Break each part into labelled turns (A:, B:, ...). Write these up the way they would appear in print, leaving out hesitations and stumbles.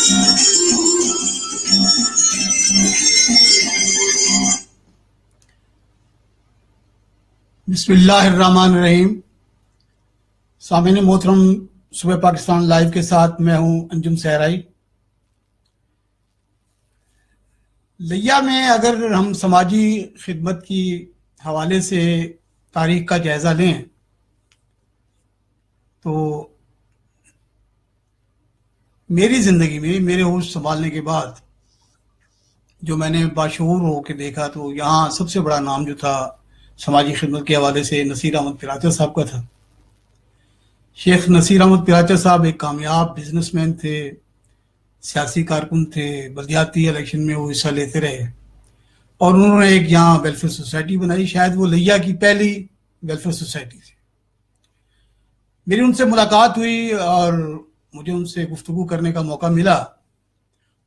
A: بسم اللہ الرحمن الرحیم. سامعین محترم، صبح پاکستان لائیو کے ساتھ میں ہوں انجم صحرائی. لیا میں اگر ہم سماجی خدمت کی حوالے سے تاریخ کا جائزہ لیں تو میری زندگی میں میرے ہوش سنبھالنے کے بعد جو میں نے باشعور ہو کے دیکھا تو یہاں سب سے بڑا نام جو تھا سماجی خدمت کے حوالے سے نصیر احمد پراچر صاحب کا تھا. شیخ نصیر احمد پراچر صاحب ایک کامیاب بزنس مین تھے، سیاسی کارکن تھے، بلدیاتی الیکشن میں وہ حصہ لیتے رہے اور انہوں نے ایک یہاں ویلفیئر سوسائٹی بنائی. شاید وہ لیا کی پہلی ویلفیئر سوسائٹی تھی. میری ان سے ملاقات ہوئی اور مجھے ان سے گفتگو کرنے کا موقع ملا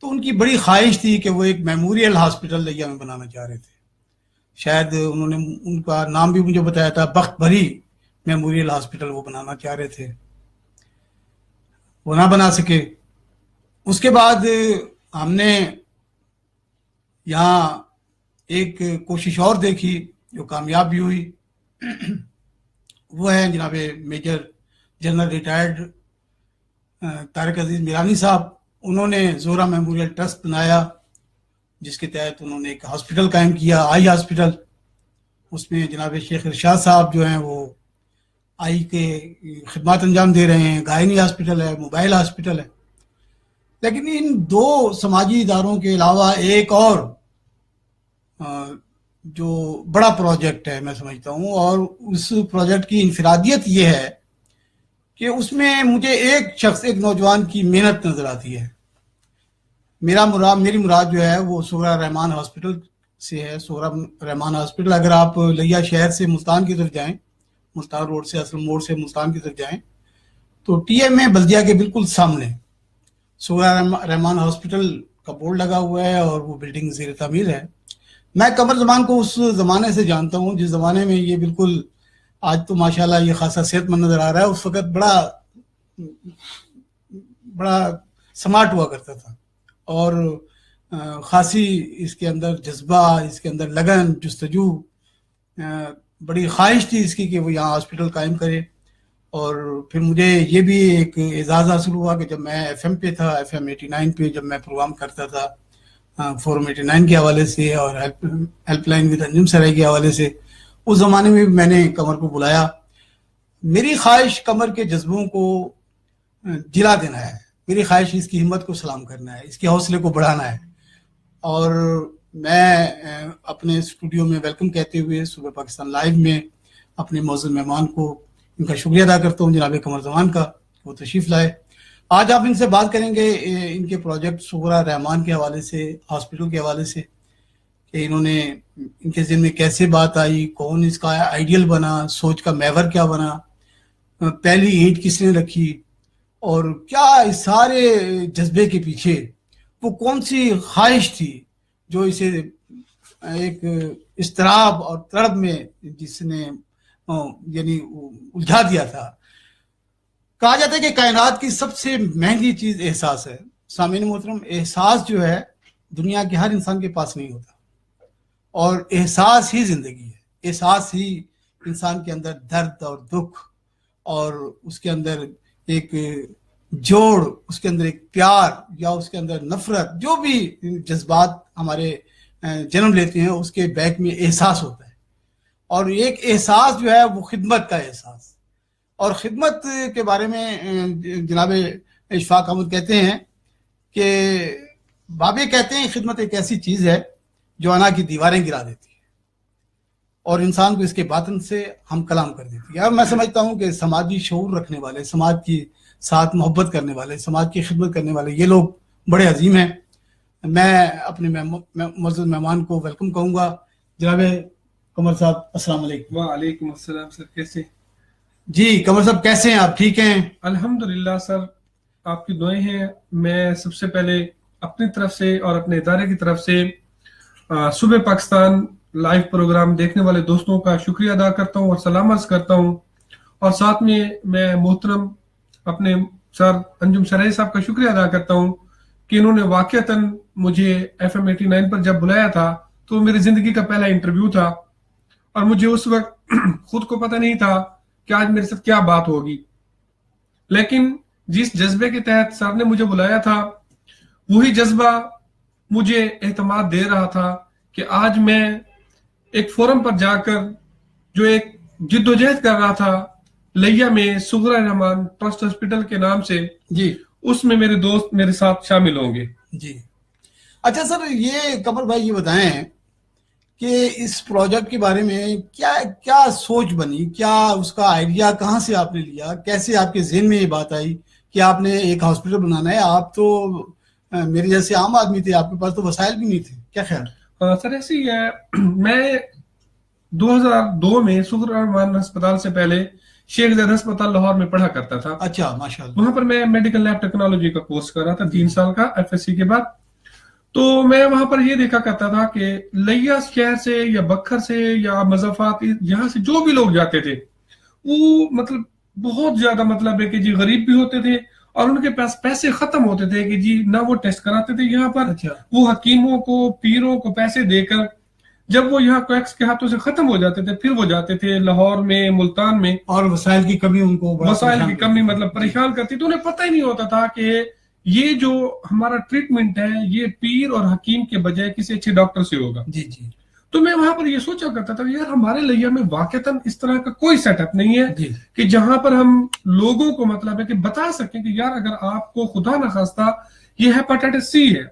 A: تو ان کی بڑی خواہش تھی کہ وہ ایک میموریل ہاسپٹل لیا میں بنانا چاہ رہے تھے. شاید انہوں نے ان کا نام بھی مجھے بتایا تھا، بخت بھری میموریل ہاسپٹل وہ بنانا چاہ رہے تھے، وہ نہ بنا سکے. اس کے بعد ہم نے یہاں ایک کوشش اور دیکھی جو کامیاب بھی ہوئی. وہ ہے جناب میجر جنرل ریٹائرڈ طارق عزیز میرانی صاحب. انہوں نے زہرہ میموریل ٹرسٹ بنایا جس کے تحت انہوں نے ایک ہاسپٹل قائم کیا، آئی ہاسپٹل. اس میں جناب شیخ ارشاد صاحب جو ہیں وہ آئی کے خدمات انجام دے رہے ہیں. گائنی ہاسپٹل ہے، موبائل ہاسپٹل ہے. لیکن ان دو سماجی اداروں کے علاوہ ایک اور جو بڑا پروجیکٹ ہے میں سمجھتا ہوں، اور اس پروجیکٹ کی انفرادیت یہ ہے کہ اس میں مجھے ایک شخص، ایک نوجوان کی محنت نظر آتی ہے. میری مراد جو ہے وہ سغرا رحمان ہاسپٹل سے ہے. سغرا رحمان ہاسپٹل اگر آپ لیا شہر سے ملتان کی طرف جائیں، ملتان روڈ سے، اصل موڑ سے ملتان کی طرف جائیں تو ٹی ایم اے بلدیہ کے بالکل سامنے سغرا رحمان ہاسپٹل کا بورڈ لگا ہوا ہے اور وہ بلڈنگ زیر تعمیر ہے. میں قمر زمان کو اس زمانے سے جانتا ہوں جس زمانے میں یہ بالکل، آج تو ماشاءاللہ یہ خاصا صحت مند نظر آ رہا ہے، اس وقت بڑا سمارٹ ہوا کرتا تھا اور خاصی اس کے اندر جذبہ، اس کے اندر لگن، جستجو، بڑی خواہش تھی اس کی کہ وہ یہاں ہاسپٹل قائم کرے. اور پھر مجھے یہ بھی ایک اعزاز حاصل ہوا کہ جب میں ایف ایم پہ تھا، ایف ایم 89 پہ جب میں پروگرام کرتا تھا فورم 89 کے حوالے سے اور ہیلپ لائن ود انجم صحرائی کے حوالے سے، اس زمانے میں میں نے قمر کو بلایا. میری خواہش قمر کے جذبوں کو جلا دینا ہے. میری خواہش اس کی ہمت کو سلام کرنا ہے، اس کے حوصلے کو بڑھانا ہے. اور میں اپنے اسٹوڈیو میں ویلکم کہتے ہوئے صبح پاکستان لائیو میں اپنے معزز مہمان کو ان کا شکریہ ادا کرتا ہوں، جناب قمر زمان کا، وہ تشریف لائے. آج آپ ان سے بات کریں گے ان کے پروجیکٹ سغرا رحمان کے حوالے سے، ہاسپٹل کے حوالے سے، کہ انہوں نے ان کے ذہن میں کیسے بات آئی، کون اس کا آئیڈیل بنا، سوچ کا محور کیا بنا، پہلی اینٹ کس نے رکھی، اور کیا اس سارے جذبے کے پیچھے وہ کون سی خواہش تھی جو اسے ایک اضطراب اور تڑپ میں جس نے یعنی الجھا دیا تھا. کہا جاتا ہے کہ کائنات کی سب سے مہنگی چیز احساس ہے. سامعین محترم، احساس جو ہے دنیا کے ہر انسان کے پاس نہیں ہوتا، اور احساس ہی زندگی ہے. احساس ہی انسان کے اندر درد اور دکھ اور اس کے اندر ایک جوڑ، اس کے اندر ایک پیار یا اس کے اندر نفرت، جو بھی جذبات ہمارے جنم لیتے ہیں اس کے بیک میں احساس ہوتا ہے. اور ایک احساس جو ہے وہ خدمت کا احساس. اور خدمت کے بارے میں جناب اشفاق احمد کہتے ہیں کہ بابے کہتے ہیں خدمت ایک ایسی چیز ہے جو انا کی دیواریں گرا دیتی ہے اور انسان کو اس کے باطن سے ہم کلام کر دیتی ہے. اور میں سمجھتا ہوں کہ سماجی شعور رکھنے والے، سماج کی ساتھ محبت کرنے والے، سماج کی خدمت کرنے والے یہ لوگ بڑے عظیم ہیں. میں اپنے معزز مہمان کو ویلکم کہوں گا. جناب قمر صاحب السلام علیکم.
B: وعلیکم السلام سر، کیسے؟
A: جی قمر صاحب کیسے ہیں آپ؟ ٹھیک ہیں؟
B: الحمدللہ سر، آپ کی دعائیں ہیں. میں سب سے پہلے اپنی طرف سے اور اپنے ادارے کی طرف سے صبح پاکستان لائیو پروگرام دیکھنے والے دوستوں کا شکریہ ادا کرتا ہوں اور سلام عرض کرتا ہوں. اور ساتھ میں محترم اپنے سر انجم صحرائی صاحب کا شکریہ ادا کرتا ہوں کہ انہوں نے واقعتاً مجھے FM 89 پر جب بلایا تھا تو میری زندگی کا پہلا انٹرویو تھا، اور مجھے اس وقت خود کو پتہ نہیں تھا کہ آج میرے ساتھ کیا بات ہوگی، لیکن جس جذبے کے تحت سر نے مجھے بلایا تھا وہی جذبہ مجھے اعتماد دے رہا تھا کہ آج میں ایک فورم پر جا کر جو ایک جد و جہد کر رہا تھا لیا میں صغرا رحمان ٹرسٹ ہاسپٹل کے نام سے،
A: جی
B: اس میں میرے دوست میرے ساتھ شامل ہوں گے.
A: جی اچھا سر، یہ قمر بھائی یہ بتائیں کہ اس پروجیکٹ کے بارے میں کیا سوچ بنی، کیا اس کا آئیڈیا کہاں سے آپ نے لیا، کیسے آپ کے ذہن میں یہ بات آئی کہ آپ نے ایک ہاسپٹل بنانا ہے؟ آپ تو میرے جیسے عام آدمی تھے، آپ کے پاس تو وسائل بھی نہیں تھے، کیا خیال؟
B: سر ایسے ہی ہے، میں 2002 میں صغرا رحمان ہسپتال سے پہلے شیخ زید ہسپتال لاہور میں پڑھا کرتا تھا.
A: اچھا، ماشاء اللہ.
B: وہاں پر میں میڈیکل لیب ٹیکنالوجی کا کورس کر رہا تھا 3 سال کا FSC کے بعد. تو میں وہاں پر یہ دیکھا کرتا تھا کہ لیا شہر سے یا بکھر سے یا مضافات یہاں سے جو بھی لوگ جاتے تھے وہ مطلب بہت زیادہ مطلب ہے کہ جی غریب بھی ہوتے تھے، اور ان کے پاس پیسے ختم ہوتے تھے کہ جی نہ وہ ٹیسٹ کراتے تھے یہاں پر. وہ حکیموں کو پیروں کو پیسے دے کر جب وہ یہاں کویکس کے ہاتھوں سے ختم ہو جاتے تھے پھر وہ جاتے تھے لاہور میں، ملتان میں، اور
A: وسائل کی کمی ان کو
B: وسائل کی کمی مطلب پریشان کرتی. تو انہیں پتہ ہی نہیں ہوتا تھا کہ یہ جو ہمارا ٹریٹمنٹ ہے یہ پیر اور حکیم کے بجائے کسی اچھے ڈاکٹر سے ہوگا.
A: جی جی.
B: تو میں وہاں پر یہ سوچا کرتا تھا یار ہمارے لیا میں واقعتاً اس طرح کا کوئی سیٹ اپ نہیں ہے کہ جہاں پر ہم لوگوں کو مطلب ہے کہ بتا سکیں کہ یار اگر آپ کو خدا نخواستہ یہ ہیپاٹائٹس C ہے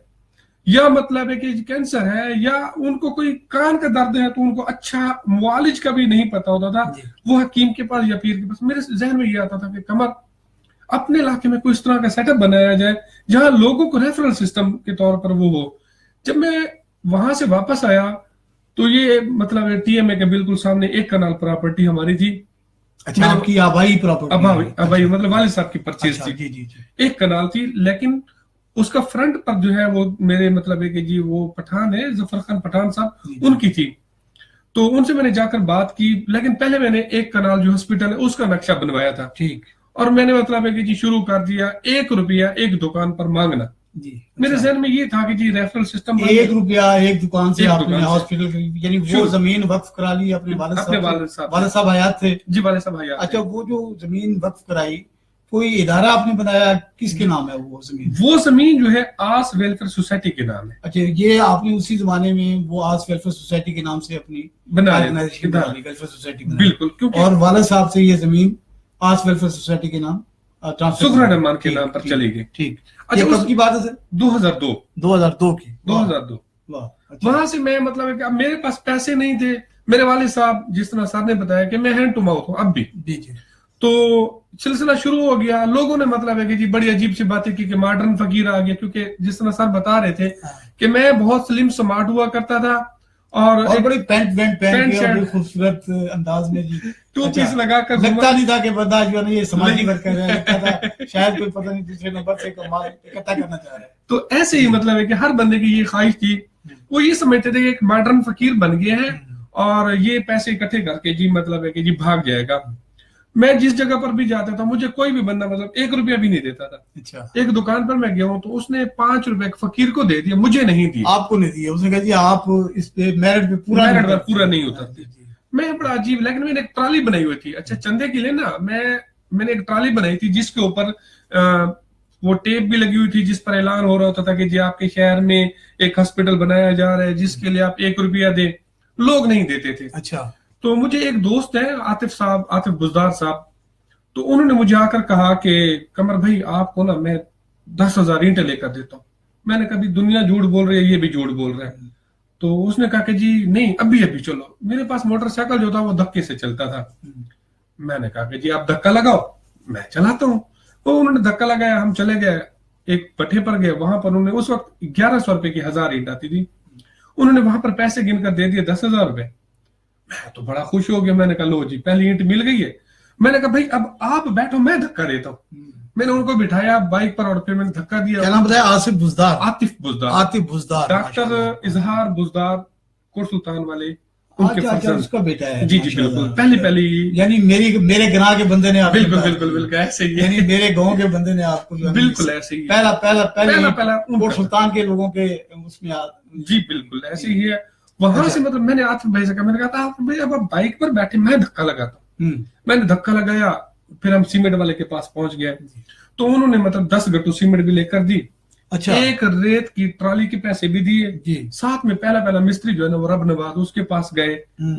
B: یا مطلب ہے کہ کینسر ہے یا ان کو کوئی کان کا درد ہے تو ان کو اچھا معالج کا بھی نہیں پتا ہوتا تھا وہ حکیم کے پاس یا پیر کے پاس. میرے ذہن میں یہ آتا تھا کہ قمر اپنے علاقے میں کوئی اس طرح کا سیٹ اپ بنایا جائے جہاں لوگوں کو ریفرل سسٹم کے طور پر وہ ہو. جب میں وہاں سے واپس آیا تو یہ مطلب TMA کے بالکل سامنے 1 کنال پراپرٹی ہماری تھی.
A: اچھا، آپ کی آبائی پراپرٹی؟
B: آبائی مطلب والد صاحب کی پرچیز تھی.
A: جی جی.
B: 1 کنال تھی، لیکن اس کا فرنٹ پر جو ہے وہ میرے مطلب ہے کہ جی وہ پٹھان ہے ظفر خان پٹھان صاحب ان کی تھی. تو ان سے میں نے جا کر بات کی، لیکن پہلے میں نے 1 کنال جو ہاسپٹل ہے اس کا نقشہ بنوایا تھا. ٹھیک. اور میں نے مطلب ہے کہ جی شروع کر دیا 1 روپیہ 1 دکان پر مانگنا. جی میرے ذہن میں یہ تھا کہ جی ریفرل سسٹم
A: 1 روپیہ 1 دکان سے آپ نے ہاسپٹل، یعنی وہ زمین وقف کرا لی اپنے والد صاحب حیات تھے؟
B: جی والد صاحب حیات.
A: اچھا، وہ جو زمین وقف کرائی کوئی ادارہ آپ نے بنایا، کس کے نام ہے وہ زمین؟
B: وہ زمین جو ہے آس ویلفیئر سوسائٹی کے نام ہے.
A: اچھا، یہ آپ نے اسی زمانے میں وہ آس ویلفیئر سوسائٹی کے نام سے اپنی ویلفیئر سوسائٹی بنائی، بالکل. اور والد صاحب سے یہ زمین آس ویلفیئر سوسائٹی کے نام
B: صغرا رحمان کے نام پر چلی گئی.
A: ٹھیک. اچھا، کب کی بات ہے سر؟
B: 2002 کی. 2002. وہاں سے میں مطلب ہے کہ اب میرے پاس پیسے نہیں تھے. میرے والد صاحب جس طرح سر نے بتایا کہ میں ہینڈ ٹو ماؤتھ ہوں اب بھی. تو سلسلہ شروع ہو گیا. لوگوں نے مطلب ہے کہ جی بڑی عجیب سی باتیں کی کہ ماڈرن فقیر آ گیا، کیونکہ جس طرح سر بتا رہے تھے کہ میں بہت سلم سمارٹ ہوا کرتا تھا اور
A: بڑی پینٹ پہن کے بڑی خوبصورت انداز میں جی
B: 2 پیس لگا کر
A: لگتا نہیں تھا کہ بندہ جو ہے یہ سماجی ورکر ہے، لگتا تھا شاید کوئی پتہ نہیں دوسرے نمبر سے کمال اکٹھا کرنا چاہ رہا ہے.
B: تو ایسے ہی مطلب ہے کہ ہر بندے کی یہ خواہش تھی، وہ یہ سمجھتے تھے کہ ایک ماڈرن فقیر بن گیا ہے اور یہ پیسے اکٹھے کر کے جی مطلب ہے کہ جی بھاگ جائے گا. میں جس جگہ پر بھی جاتا تھا مجھے کوئی بھی بندہ مطلب 1 روپیہ بھی نہیں دیتا تھا. اچھا. ایک دکان پر میں گیا ہوں تو اس نے 5 روپے فقیر کو دے دیا، مجھے نہیں دیا.
A: آپ کو نہیں دیا؟ اس نے کہا جی آپ اس پہ میرٹ پہ پورا
B: نہیں اترتے. میں بڑا عجیب، لیکن میں نے ایک ٹرالی بنائی ہوئی تھی. اچھا چندے کے لیے نا میں نے ایک ٹرالی بنائی تھی جس کے اوپر وہ ٹیپ بھی لگی ہوئی تھی جس پر اعلان ہو رہا ہوتا تھا کہ جی آپ کے شہر میں ایک ہاسپٹل بنایا جا رہا ہے جس کے لیے آپ 1 روپیہ دیں. لوگ نہیں دیتے تھے. اچھا. تو مجھے ایک دوست ہے عاطف بزدار صاحب، تو انہوں نے مجھے آ کر کہا کہ قمر بھائی آپ کو نا میں 10,000 اینٹیں لے کر دیتا ہوں. میں نے کہا دنیا جھوٹ بول رہی ہے، یہ بھی جھوٹ بول رہا ہے. تو اس نے کہا کہ جی نہیں ابھی چلو. میرے پاس موٹر سائیکل جو تھا وہ دھکے سے چلتا تھا. میں نے کہا کہ جی آپ دھکا لگاؤ میں چلاتا ہوں. وہ انہوں نے دھکا لگایا، ہم چلے گئے ایک پٹھے پر گئے. وہاں پر انہوں نے اس وقت 1100 روپے کی 1000 اینٹ آتی تھی. انہوں نے وہاں پر پیسے گن کر دے دیے 10,000 روپے. میں تو بڑا خوش ہو گیا. میں نے کہا لو جی پہلی اینٹ مل گئی ہے. میں نے کہا بھائی اب آپ بیٹھو میں دھکا دیتا ہوں. میں نے ان کو بٹھایا بائک پر اور پھر میں نے دھکا دیا.
A: کیا نام بتایا؟ عاطف بزدار.
B: ڈاکٹر اظہار بزدار، کوٹ سلطان والے.
A: اس کا بیٹا ہے.
B: جی جی بالکل پہلی
A: یعنی میرے گناہ کے بندے نے
B: بالکل ایسے ہی،
A: یعنی میرے گاؤں کے بندے نے آپ کو
B: بالکل ایسے ہی
A: پہلا وہ سلطان کے لوگوں کے اس میں.
B: جی بالکل ایسے ہی ہے. وہاں سے مطلب میں نے عاطف بھائی سے کہا، میں نے کہا عاطف بھائی اب آپ بائک پر بیٹھے، میں دھکا لگاتا ہوں. میں نے دھکا لگایا، پھر ہم سیمنٹ والے کے پاس پہنچ گئے تو انہوں نے مطلب 10 گٹو سیمنٹ بھی لے کر دی. اچھا. ایک ریت کی ٹرالی کے پیسے بھی دیے. ساتھ میں پہلا مستری جو ہے نا وہ رب نواز، اس کے پاس گئے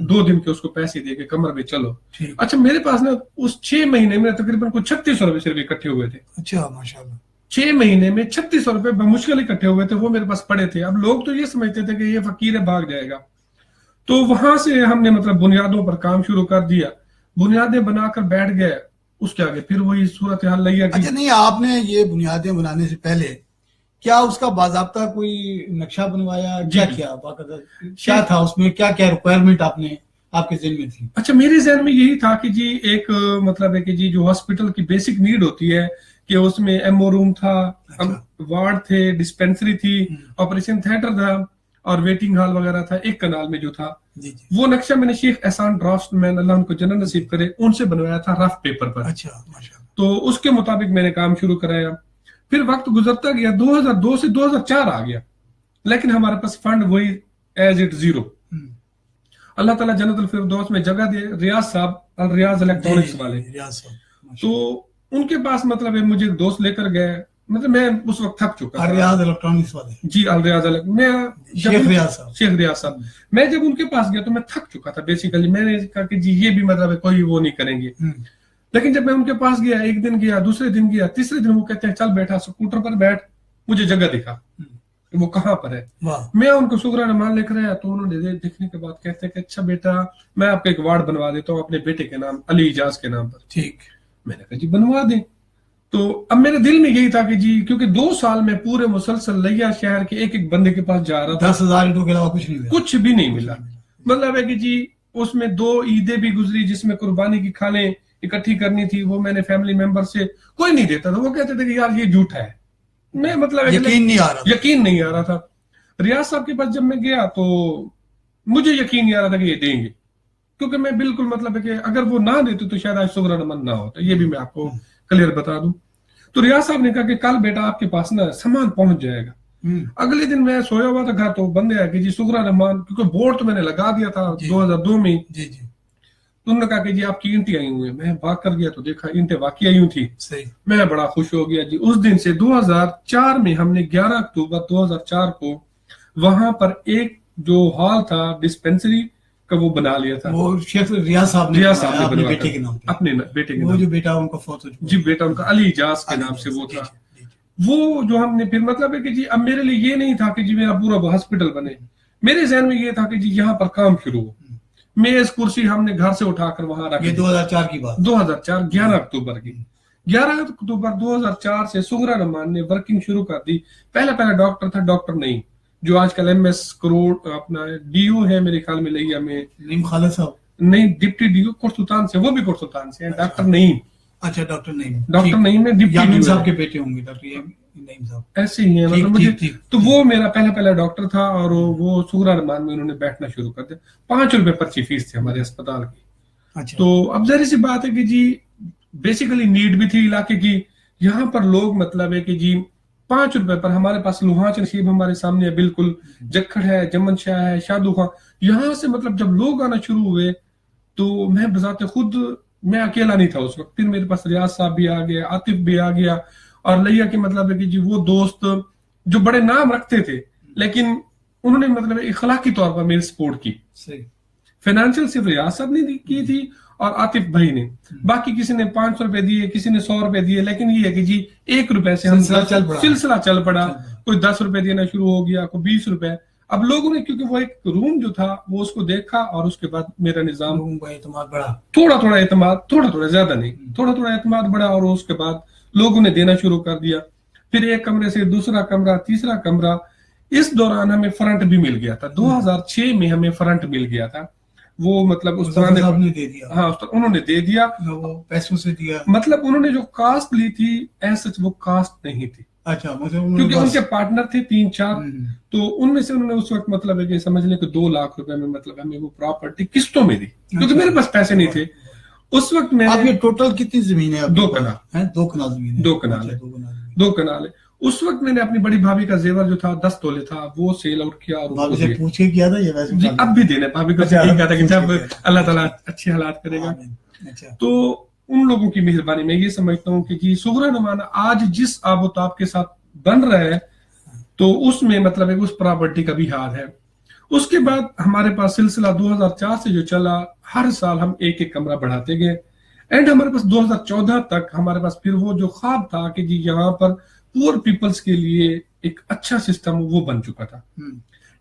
B: 2 دن کے اس کو پیسے دے کے کمر میں چلو. اچھا میرے پاس نا اس 6 مہینے میں تقریباً کوئی 3600 روپے صرف اکٹھے ہوئے تھے.
A: اچھا ماشاءاللہ.
B: 6 مہینے میں 3600 روپے بمشکل اکٹھے ہوئے تھے، وہ میرے پاس پڑے تھے. اب لوگ تو یہ سمجھتے تھے کہ یہ فقیر ہے بھاگ جائے گا. تو وہاں سے ہم نے مطلب بنیادوں پر کام شروع کر دیا، بنیادیں بنا کر بیٹھ گئے. اس کے آگے پھر وہی صورتحال لیا.
A: اچھا نہیں، آپ نے یہ بنیادیں بنانے سے پہلے کیا اس کا باضابطہ کوئی نقشہ بنوایا؟ کیا تھا اس میں، کیا ریکوائرمنٹ آپ کے ذہن میں تھی؟
B: اچھا میرے ذہن میں یہی تھا کہ جی ایک مطلب ہے کہ جی جو ہاسپٹل کی بیسک نیڈ ہوتی ہے کہ اس میں ایم او روم تھا، وارڈ تھے، ڈسپینسری تھی، آپریشن تھیٹر تھا اور ویٹنگ ہال وغیرہ تھا. ایک کنال میں جو تھا وہ نقشہ میں نے شیخ احسان ڈرافٹ مین، اللہ ان کو جنت نصیب کرے، ان سے بنوایا تھا رف پیپر پر.
A: اچھا
B: تو اس کے مطابق میں نے کام شروع کرایا. پھر وقت گزرتا گیا، 2002 سے 2004 آ گیا، لیکن ہمارے پاس فنڈ وہی ایز اٹ زیرو. اللہ تعالیٰ جنت الفردوس میں جگہ دے. ریاض صاحب الریاض الیکٹرانکس والے، تو ان کے پاس مطلب مجھے دوست لے کر گئے. مطلب میں اس وقت تھک چکا تھا.
A: الریاض الیکٹرانکس والے،
B: جی الریاض شیخ ریاض صاحب. میں جب ان کے پاس گیا تو میں تھک چکا تھا بیسیکلی. میں نے کہا کہ جی یہ بھی مطلب کوئی وہ نہیں کریں گے. لیکن جب میں ان کے پاس گیا، ایک دن گیا، دوسرے دن گیا، تیسرے دن وہ کہتے ہیں چل بیٹھا اسکوٹر پر بیٹھ، مجھے جگہ دکھا وہ کہاں پر ہے. میں ان کو سغرا نمان لکھ رہا تو انہوں نے دیکھنے کے بعد کہتے ہیں کہ اچھا بیٹا میں آپ کا ایک وارڈ بنوا دیتا ہوں اپنے بیٹے کے نام، علی اجاز کے نام پر.
A: ٹھیک.
B: میں نے کہا جی بنوا دیں. تو اب میرے دل میں یہی تھا کہ جی کیونکہ 2 سال میں پورے مسلسل لیا شہر کے ایک بندے کے پاس جا رہا تھا،
A: 10,000 اینٹوں کے علاوہ کچھ
B: بھی نہیں ملا. مطلب ہے کہ جی اس میں 2 عیدیں بھی گزری جس میں قربانی کی کھالیں اکٹھی کرنی تھی، وہ میں نے فیملی ممبر سے کوئی نہیں دیتا تھا. وہ کہتے تھے کہ یار یہ جھوٹا ہے. میں مطلب یقین نہیں آ رہا تھا. ریاض صاحب کے پاس جب میں گیا تو مجھے یقین نہیں آ رہا تھا کہ یہ دیں گے، کیونکہ میں بالکل مطلب ہے کہ اگر وہ نہ دیتے تو شاید آج سغرا نمن نہ ہوتا. یہ بھی میں آپ کو کلیئر بتا دوں. تو ریاض صاحب نے کہا کہ کل بیٹا آپ کے پاس نا سامان پہنچ جائے گا. اگلے دن میں سویا ہوا تھا گھر، تو بندے آئے کہ جی سغرا نمان، کیونکہ بورڈ تو میں نے لگا دیا تھا 2002 میں. تو انہوں نے کہا کہ جی آپ کی اینٹیں آئی ہوئی ہیں. میں بھاگ کر گیا تو دیکھا اینٹیں واقعی آئی ہوئی تھی. میں بڑا خوش ہو گیا. جی اس دن سے 2004 میں ہم نے 11 اکتوبر 2004 کو وہاں پر ایک جو ہال تھا ڈسپینسری کا وہ بنا لیا تھا.
A: وہ شیخ ریاض صاحب نے
B: اپنے بیٹے کے نام، اپنے بیٹے کے نام.
A: وہ جو بیٹا ان کا فوت ہو چکا،
B: جی بیٹا ان کا علی اجاز کے نام سے وہ تھا. وہ جو ہم نے پھر مطلب ہے کہ جی اب میرے لیے یہ نہیں تھا کہ جی میرا پورا ہاسپٹل بنے. میرے ذہن میں یہ تھا کہ جی یہاں پر کام شروع ہو. میز کرسی ہم نے گھر سے اٹھا کر وہاں رکھ.
A: یہ 2004 کی بات،
B: 2004 11 اکتوبر کی. 11 اکتوبر 2004 سے سغرا نمان نے ورکنگ شروع کر دی. پہلا ڈاکٹر تھا ڈاکٹر نعیم، جو آج کل ایم ایس کروڑ اپنا ڈی او ہے میرے خیال میں لیا میں.
A: نعیم خالد صاحب
B: نہیں، ڈپٹی ڈی او کوٹسلطان سے، وہ بھی کوٹسلطان سے ہیں. ڈاکٹر نعیم.
A: اچھا ڈاکٹر نعیم
B: میں ڈپٹی
A: یامین صاحب کے بیٹے ہوں گے ڈاکٹر نعیم صاحب.
B: ایسے ہی ہیں مطلب مجھے. تو وہ میرا پہلا ڈاکٹر تھا اور وہ سغرا نمان میں انہوں نے بیٹھنا شروع کر دیا. 5 روپے پرچی فیس تھی ہمارے اسپتال کی. تو اب ظاہر سی بات ہے کہ جی بیسیکلی نیڈ بھی تھی علاقے کی. یہاں پر لوگ مطلب ہے کہ جی 5 روپے پر ہمارے پاس لوہانچ نشیب ہمارے سامنے ہے، بالکل جکھڑ ہے، جمن شاہ ہے، شادو خان. یہاں سے مطلب جب لوگ آنا شروع ہوئے تو میں بذات خود میں اکیلا نہیں تھا اس وقت. پھر میرے پاس ریاض صاحب بھی آ گیا، عاطف بھی آ گیا، اور لیا کہ مطلب ہے کہ جی وہ دوست جو بڑے نام رکھتے تھے لیکن انہوں نے مطلب اخلاقی طور پر میری سپورٹ کی. فائنینشیل صرف ریاض صاحب نے کی تھی اور عاطف بھائی نے. باقی کسی نے 500 روپے دیے، کسی نے 100 روپے دیے، لیکن یہ ہے کہ جی 1 روپے سے سلسلہ چل پڑا. کوئی 10 روپے دینا شروع ہو گیا، کوئی 20 روپے. اب لوگوں نے کیونکہ وہ ایک روم جو تھا وہ اس کو دیکھا اور اس کے بعد میرا نظام
A: اعتماد بڑھا.
B: تھوڑا اعتماد، تھوڑا زیادہ نہیں، تھوڑا اعتماد بڑھا اور اس کے بعد لوگوں نے دینا شروع کر دیا. پھر ایک کمرے سے دوسرا کمرہ، تیسرا کمرہ. اس دوران ہمیں فرنٹ بھی مل گیا تھا. 2006 میں ہمیں فرنٹ مل گیا تھا. وہ مطلب اس طرح ہاں انہوں نے دے دیا،
A: وہ پیسوں سے دیا.
B: مطلب انہوں نے جو کاسٹ لی تھی ایسا وہ کاسٹ نہیں تھی.
A: اچھا
B: کیونکہ ان کے پارٹنر تھے 3-4, تو ان میں سے انہوں نے اس وقت مطلب ہے کہ سمجھ لیں کہ 2 لاکھ روپے میں مطلب ہمیں وہ پراپرٹی قسطوں میں دی, کیونکہ میرے پاس پیسے نہیں تھے اس وقت. میں
A: آپ یہ ٹوٹل کتنی زمین ہے؟
B: 2 کنال.
A: 2 کنال زمین.
B: 2 کنال ہے. 2 کنال ہے. اس وقت میں نے اپنی بڑی بھابھی کا زیور جو تھا 10 تولے تھا, وہ سیل آؤٹ کیا. اور
A: بھابھی سے پوچھ کے کیا تھا یہ ویسے؟
B: جی اب بھی دینا, بھابھی کو کہا تھا کہ جب اللہ تعالیٰ اچھے حالات کرے گا. تو ان لوگوں کی مہربانی میں یہ سمجھتا ہوں کہ جی صغرا نمانہ آج جس آب و تاب کے ساتھ بن رہا ہے تو اس میں مطلب ہے اس پراپرٹی کا بھی ہار ہے. اس کے بعد ہمارے پاس سلسلہ 2004 سے جو چلا, ہر سال ہم ایک کمرہ بڑھاتے گئے, اینڈ ہمارے پاس 2014 تک ہمارے پاس پھر وہ جو خواب تھا کہ جی یہاں پر پور پیپلز کے لیے ایک اچھا سسٹم وہ بن چکا تھا.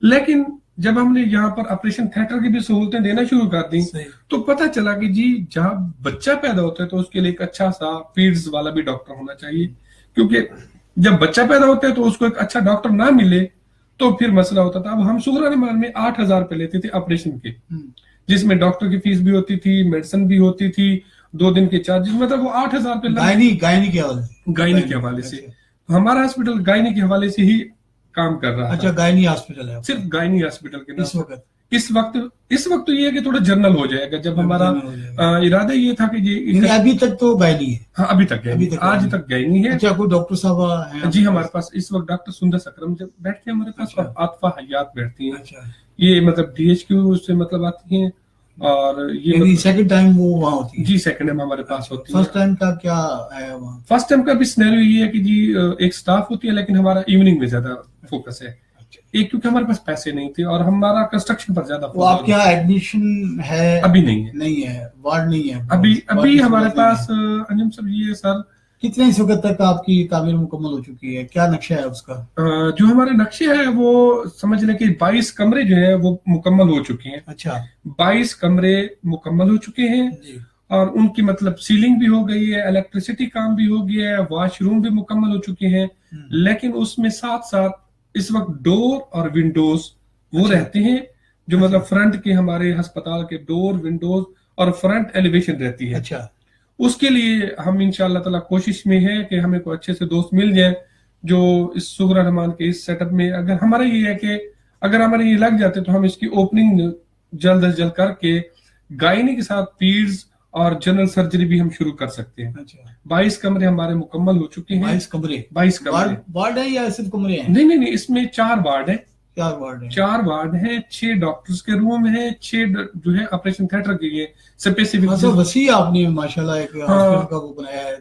B: لیکن جب ہم نے یہاں پر آپریشن تھیٹر کی بھی سہولتیں دینا شروع کر دی تو پتہ چلا کہ جی جہاں بچہ پیدا ہوتا ہے تو اس کے لیے ایک اچھا سا پیڈز والا بھی ڈاکٹر ہونا چاہیے, کیونکہ جب بچہ پیدا ہوتا ہے تو اس کو ایک اچھا ڈاکٹر نہ ملے تو پھر مسئلہ ہوتا تھا. اب ہم صغرا نمانہ میں 8,000 روپے لیتے تھے آپریشن کے, جس میں ڈاکٹر کی فیس بھی ہوتی تھی, میڈیسن بھی ہوتی تھی, 2 دن کے چارجز, مطلب وہ 8,000 روپے گائنی کے حوالے سے. ہمارا ہاسپٹل گائنی کے حوالے سے ہی کام کر رہا ہے.
A: اچھا گائنی ہاسپٹل ہے,
B: صرف گائنی ہاسپٹل کے نام. اس وقت تو یہ ہے کہ تھوڑا جنرل ہو جائے گا. جب ہمارا ارادہ یہ تھا کہ یہ
A: ابھی تک تو گائنی ہے.
B: ہاں ابھی تک گائنی, آج تک گائنی ہے.
A: اچھا کوئی ڈاکٹر صاحب ہیں؟
B: جی ہمارے پاس اس وقت ڈاکٹر سندس اکرم جب بیٹھتے ہیں ہمارے پاس, اور عاطفہ حیات بیٹھتی ہیں. یہ مطلب DHQ سے مطلب آتی ہیں, اور یہ
A: سیکنڈ ٹائم وہ وہاں ہوتی ہے.
B: جی سیکنڈ ٹائم ہمارے پاس ہوتی ہے.
A: فرسٹ ٹائم کا کیا ہے وہاں؟
B: فرسٹ ٹائم کا بھی سینیریو یہ ہے کہ جی ایک سٹاف ہوتی ہے, لیکن ہمارا ایوننگ میں زیادہ فوکس ہے. ایک کیونکہ ہمارے پاس پیسے نہیں تھے اور ہمارا کنسٹرکشن پر زیادہ.
A: وہ آپ کیا ایڈمیشن ہے؟
B: ابھی نہیں ہے,
A: وارڈ نہیں ہے
B: ابھی ہمارے پاس. انجم صاحب یہ سر
A: کتنے اس وقت تک آپ کی تعمیر مکمل ہو چکی ہے؟ کیا نقشہ ہے اس کا؟
B: جو ہمارے نقشے ہے وہ سمجھ لیں کہ 22 کمرے جو ہیں وہ مکمل ہو چکے ہیں.
A: اچھا
B: 22 کمرے مکمل ہو چکے ہیں, اور ان کی مطلب سیلنگ بھی ہو گئی ہے, الیکٹریسٹی کام بھی ہو گیا ہے, واش روم بھی مکمل ہو چکے ہیں. لیکن اس میں ساتھ ساتھ اس وقت ڈور اور ونڈوز وہ رہتے ہیں, جو مطلب فرنٹ کے ہمارے ہسپتال کے ڈور, ونڈوز اور فرنٹ ایلیویشن رہتی ہے.
A: اچھا
B: اس کے لیے ہم انشاءاللہ تعالی کوشش میں ہے کہ ہمیں کوئی اچھے سے دوست مل جائیں جو اس صغرا نمان کے اس سیٹ اپ میں, اگر ہمارا یہ ہے کہ اگر ہمارے یہ لگ جاتے تو ہم اس کی اوپننگ جلد از جلد کر کے گائنی کے ساتھ پیڈز اور جنرل سرجری بھی ہم شروع کر سکتے ہیں. 22 کمرے ہمارے مکمل ہو چکے ہیں.
A: 22 کمرے وارڈ ہے یا صرف کمرے ہیں؟
B: نہیں, اس میں 4 وارڈ ہیں.
A: 4
B: وارڈ ہیں, 6 ڈاکٹرز کے روم ہیں, 6 جو ہے آپریشن تھیٹر کے لیے اسپیسیفک.
A: وسیع آپ نے ماشاءاللہ ایک ہاسپٹل کا وہ بنایا ہے,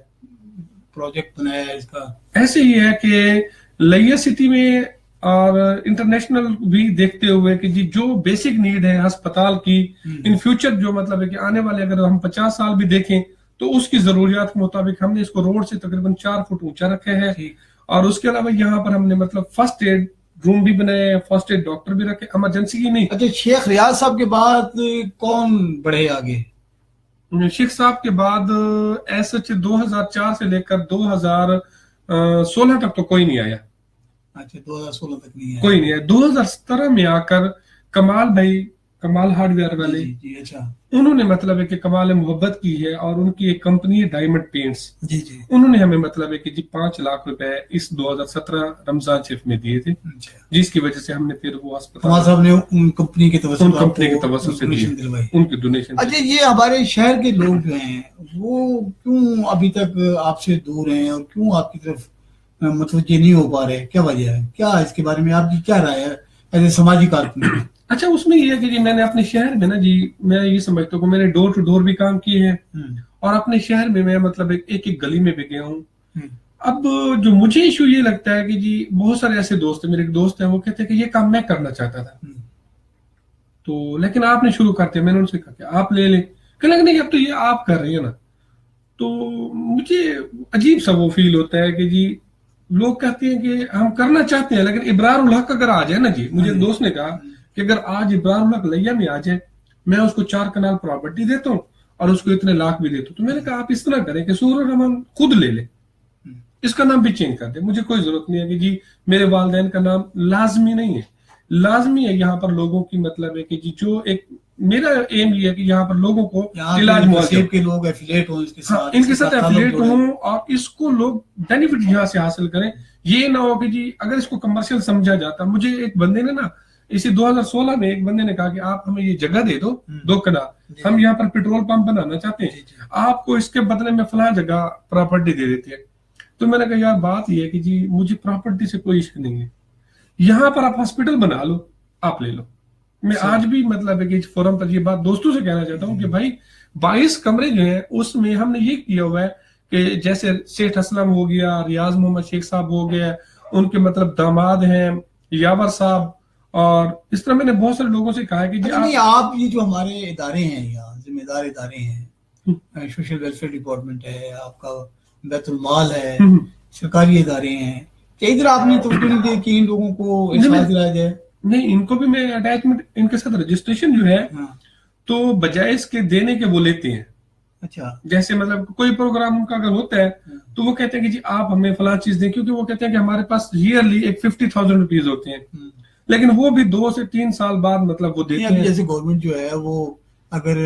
A: پروجیکٹ بنایا ہے اس کا.
B: ایسے ہی ہے کہ لیا سٹی میں اور انٹرنیشنل بھی دیکھتے ہوئے کہ جی جو بیسک نیڈ ہے ہسپتال کی ان فیوچر, جو مطلب ہے کہ آنے والے اگر ہم 50 سال بھی دیکھیں تو اس کی ضروریات کے مطابق ہم نے اس کو روڈ سے تقریباً 4 فٹ اونچا رکھا ہے. اور اس کے علاوہ یہاں پر ہم نے مطلب فرسٹ ایڈ روم بھی بنائے ہیں, فرسٹ ایڈ ڈاکٹر بھی رکھے, ایمرجنسی کی نہیں.
A: اچھا شیخ ریاض صاحب کے بعد کون بڑھے آگے؟
B: شیخ صاحب کے بعد ایسا 2004 سے لے کر 2016 تک تو کوئی نہیں آیا.
A: اچھا 2016 تک نہیں آیا,
B: کوئی نہیں آیا. 2017 میں آ کر کمال بھائی, کمال ہارڈ ویئر والے,
A: اچھا
B: انہوں نے مطلب ہے کہ کمال محبت کی ہے, اور ان کی ایک کمپنی ہے ڈائمنڈ پینٹس. انہوں نے ہمیں مطلب ہے کہ جی 5 لاکھ روپے اس 2017 رمضان شریف میں دیے تھے, جس کی وجہ سے ہم نے پھر وہ
A: ہسپتال صاحب نے ان کمپنی کی
B: توسط سے ان کی ڈونیشن.
A: اچھا یہ ہمارے شہر کے لوگ جو ہیں وہ کیوں ابھی تک آپ سے دور ہیں اور کیوں آپ کی طرف متوجہ نہیں ہو پا رہے؟ کیا وجہ ہے؟ کیا اس کے بارے میں آپ کی کیا رائے ہے ایسے سماجی کارکن؟
B: اچھا اس میں یہ ہے کہ جی میں نے اپنے شہر میں نا جی میں یہ سمجھتا ہوں کہ میں نے ڈور ٹو ڈور بھی کام کیے ہیں, اور اپنے شہر میں مطلب ایک گلی میں بھی گیا ہوں. اب جو مجھے ایشو یہ لگتا ہے کہ جی بہت سارے ایسے دوست ہیں, میرے ایک دوست ہیں وہ کہتے ہیں کہ یہ کام میں کرنا چاہتا تھا تو لیکن آپ نے شروع کرتے, میں نے ان سے کہا کہ آپ لے لیں, کہ لگنے کہ اب تو یہ آپ کر رہی ہیں نا. تو مجھے عجیب سا وہ فیل ہوتا ہے کہ جی لوگ کہتے ہیں کہ ہم کرنا چاہتے ہیں, لیکن ابرار الحق اگر آ جائے نا جی, مجھے دوست نے کہا کہ اگر آج ابرار الحق لیا میں آ جائے, میں اس کو 4 کنال پراپرٹی دیتا ہوں اور اس کو اتنے لاکھ بھی دیتا ہوں. تو میں نے کہا آپ اس طرح کریں کہ سورہ رحمان خود لے لے, اس کا نام بھی چینج کر دے, مجھے کوئی ضرورت نہیں ہے کہ جی میرے والدین کا نام لازمی نہیں ہے. لازمی ہے یہاں پر لوگوں کی مطلب ہے کہ جی جو ایک میرا ایم یہ ہے کہ یہاں پر لوگوں کو علاج معالجہ
A: کے لوگ ایفیلیٹ ہوں اس کے ساتھ،
B: ان کے ساتھ ایفیلیٹ ہوں اور اس کو لوگ بینیفٹ یہاں سے حاصل کریں. یہ نہ ہو کہ جی اگر اس کو کمرشل سمجھا جاتا. مجھے ایک بندے نے نا اسی 2016 میں ایک بندے نے کہا کہ آپ ہمیں یہ جگہ دے دو 2 کنال، ہم یہاں پر پیٹرول پمپ بنانا چاہتے ہیں، آپ کو اس کے بدلے میں فلاں جگہ پراپرٹی دے دیتے ہیں. تو میں نے کہا یار بات یہ ہے کہ جی مجھے پراپرٹی سے کوئی عشق نہیں ہے، یہاں پر آپ ہاسپٹل بنا لو، آپ لے لو. میں آج بھی مطلب ہے کہ فورم پر یہ بات دوستوں سے کہنا چاہتا ہوں کہ بھائی 22 کمرے جو ہیں اس میں ہم نے یہ کیا ہوا ہے کہ جیسے سیٹھ اسلم ہو گیا، ریاض محمد شیخ صاحب ہو گیا، ان کے مطلب داماد ہیں یاور صاحب، اور اس طرح میں نے بہت سارے لوگوں سے کہا کہ جی
A: آپ یہ جو ہمارے ادارے ہیں یہاں ذمہ دار ادارے ہیں، سوشل ویلفیئر ڈپارٹمنٹ ہے، آپ کا بیت المال ہے، سرکاری ادارے ہیں، کیا ادھر آپ نے توجہ نہیں دی کہ ان لوگوں کو احساس دلایا جائے؟
B: نہیں، ان کو بھی میں اٹیچمنٹ ان کے ساتھ رجسٹریشن جو ہے تو بجائے اس کے دینے کے وہ لیتے ہیں.
A: اچھا،
B: جیسے مطلب کوئی پروگرام ان کا اگر ہوتا ہے تو وہ کہتے ہیں کہ جی آپ ہمیں فلاں چیز دیں، کیونکہ وہ کہتے ہیں کہ ہمارے پاس ایئرلی ایک 50,000 روپیز ہوتے ہیں، لیکن وہ بھی 2 سے 3 سال بعد مطلب وہ دیتے ہیں.
A: جیسے گورنمنٹ جو ہے وہ اگر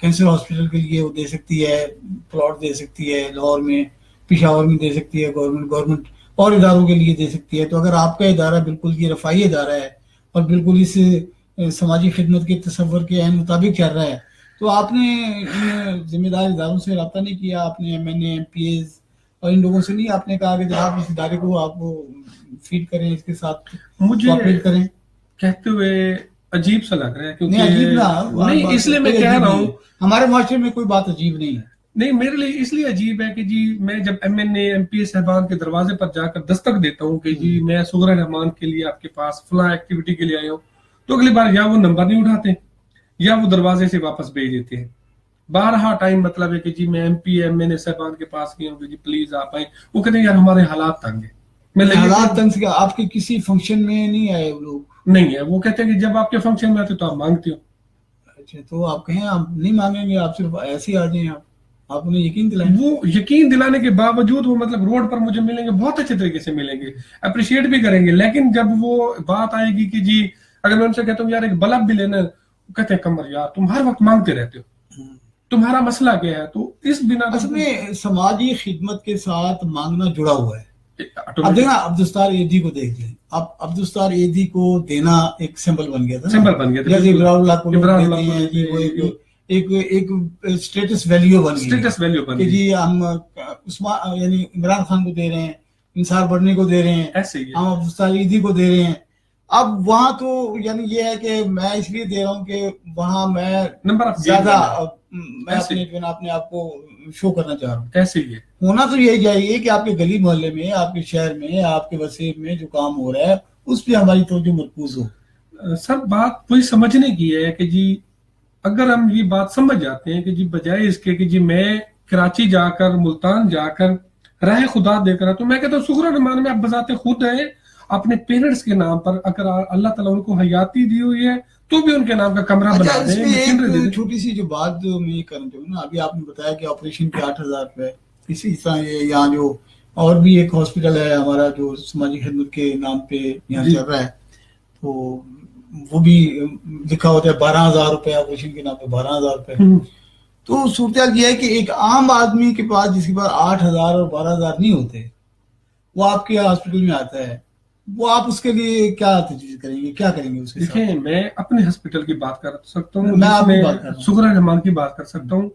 A: کینسر ہاسپٹل کے لیے وہ دے سکتی ہے، پلاٹ دے سکتی ہے، لاہور میں، پشاور میں دے سکتی ہے گورنمنٹ اور اداروں کے لیے دے سکتی ہے. تو اگر آپ کا ادارہ بالکل یہ رفاہی ادارہ ہے اور بالکل اس سماجی خدمت کے تصور کے عین مطابق چل رہا ہے، تو آپ نے ان ذمہ دار اداروں سے رابطہ نہیں کیا؟ آپ نے ایم این اے، ایم پی ایز اور ان لوگوں سے نہیں آپ نے کہا کہ جناب اس ادارے کو آپ فیڈ کریں، اس کے ساتھ
B: مجھے
A: کریں؟
B: کہتے ہوئے عجیب سا لگ رہا ہے، کیونکہ
A: عجیب نہیں،
B: اس لیے میں کہہ رہا ہوں
A: ہمارے معاشرے میں کوئی بات عجیب نہیں ہے.
B: نہیں، میرے لیے اس لیے عجیب ہے کہ جی میں جب ایم این اے، ایم پی اے صاحبان کے دروازے پر جا کر دستک دیتا ہوں کہ جی میں صغرا رحمان کے لیے آپ کے پاس فلاں ایکٹیویٹی کے لیے آیا ہوں، تو اگلی بار یا وہ نمبر نہیں اٹھاتے یا وہ دروازے سے واپس بھیج دیتے ہیں. بارہا ٹائم مطلب ہے کہ جی میں ایم پی ایم این اے صاحبان کے پاس گیا ہوں کہ جی پلیز آپ آئیں، وہ کہتے ہیں یار ہمارے حالات تنگ ہیں.
A: حالات تنگ سے آپ کے کسی فنکشن میں نہیں آئے وہ لوگ؟
B: نہیں ہے، وہ کہتے ہیں کہ جب آپ کے فنکشن میں آتے تو آپ مانگتے ہو.
A: اچھا، تو آپ کہیں آپ نہیں مانگیں گے، آپ صرف ایسے ہی آ جائیں، آپ انہیں یقین دلائیں.
B: وہ یقین دلانے کے باوجود وہ مطلب روڈ پر مجھے ملیں گے، بہت اچھے طریقے سے ملیں گے، اپریشیٹ بھی کریں گے، لیکن جب وہ بات آئے گی کہ جی اگر میں ان سے کہتا ہوں یار ایک بلب بھی لینا، وہ کہتے ہیں کمر یار تم ہر وقت مانگتے رہتے ہو، تمہارا مسئلہ کیا ہے؟ تو اس بنا
A: اصل میں سماجی خدمت کے ساتھ مانگنا جڑا ہوا ہے. اب دیکھنا عبدالستار ایدھی کو دیکھ لیں، اب عبدالستار ایدھی کو دینا ایک سمبل بن گیا تھا،
B: سمبل بن گیا تھا،
A: جیسے ابراہیم اللہ کو دیتے ہیں جی، وہ ایک اسٹیٹس ویلیو بن گئی کہ جی ہم عثمان یعنی عمران خان کو دے رہے ہیں، انصار بڑھنے کو دے رہے ہیں، ہم عبدالستار ایدھی کو دے رہے ہیں. اب وہاں تو یعنی یہ ہے کہ میں اس لیے دے رہا ہوں کہ وہاں میں زیادہ میں اپنے آپ کو شو کرنا چاہ رہا ہوں.
B: ایسے ہی
A: ہونا تو یہی چاہیے کہ آپ کے گلی محلے میں، آپ کے شہر میں، آپ کے وسیع میں جو کام ہو رہا ہے اس پہ ہماری توجہ مرکوز ہو.
B: سر بات وہی سمجھنے کی ہے کہ جی اگر ہم یہ بات سمجھ جاتے ہیں کہ جی بجائے اس کے کہ جی میں کراچی جا کر، ملتان جا کر راہ خدا دے کر، تو میں کہتا ہوں صغرا رحمان میں آپ بذات خود ہیں اپنے پیرنٹس کے نام پر، اگر اللہ تعالیٰ ان کو حیاتی دی ہوئی ہے تو بھی ان کے نام کا کمرہ بنا دیں.
A: ایک چھوٹی سی جو بات میں کرنا چاہوں نا، ابھی آپ نے بتایا کہ آپریشن کے 8,000 روپے، اسی طرح یہاں جو اور بھی ایک ہاسپٹل ہے ہمارا جو سماجی خدمت کے نام پہ یہاں چل رہا ہے، تو وہ بھی لکھا ہوتا ہے 12,000 روپے آپریشن کے نام پہ، 12,000 روپے. تو صورتحال یہ ہے کہ ایک عام آدمی کے پاس جس کے پاس 8,000 اور 12,000 نہیں ہوتے، وہ آپ کے ہاسپٹل میں آتا ہے، وہ آپ اس کے لیے کیا تجویز کریں گے، کیا کریں گے اس کے ساتھ؟
B: دیکھیں میں اپنے ہاسپٹل کی بات کر سکتا ہوں، میں صغرا رحمان کی بات کر سکتا ہوں.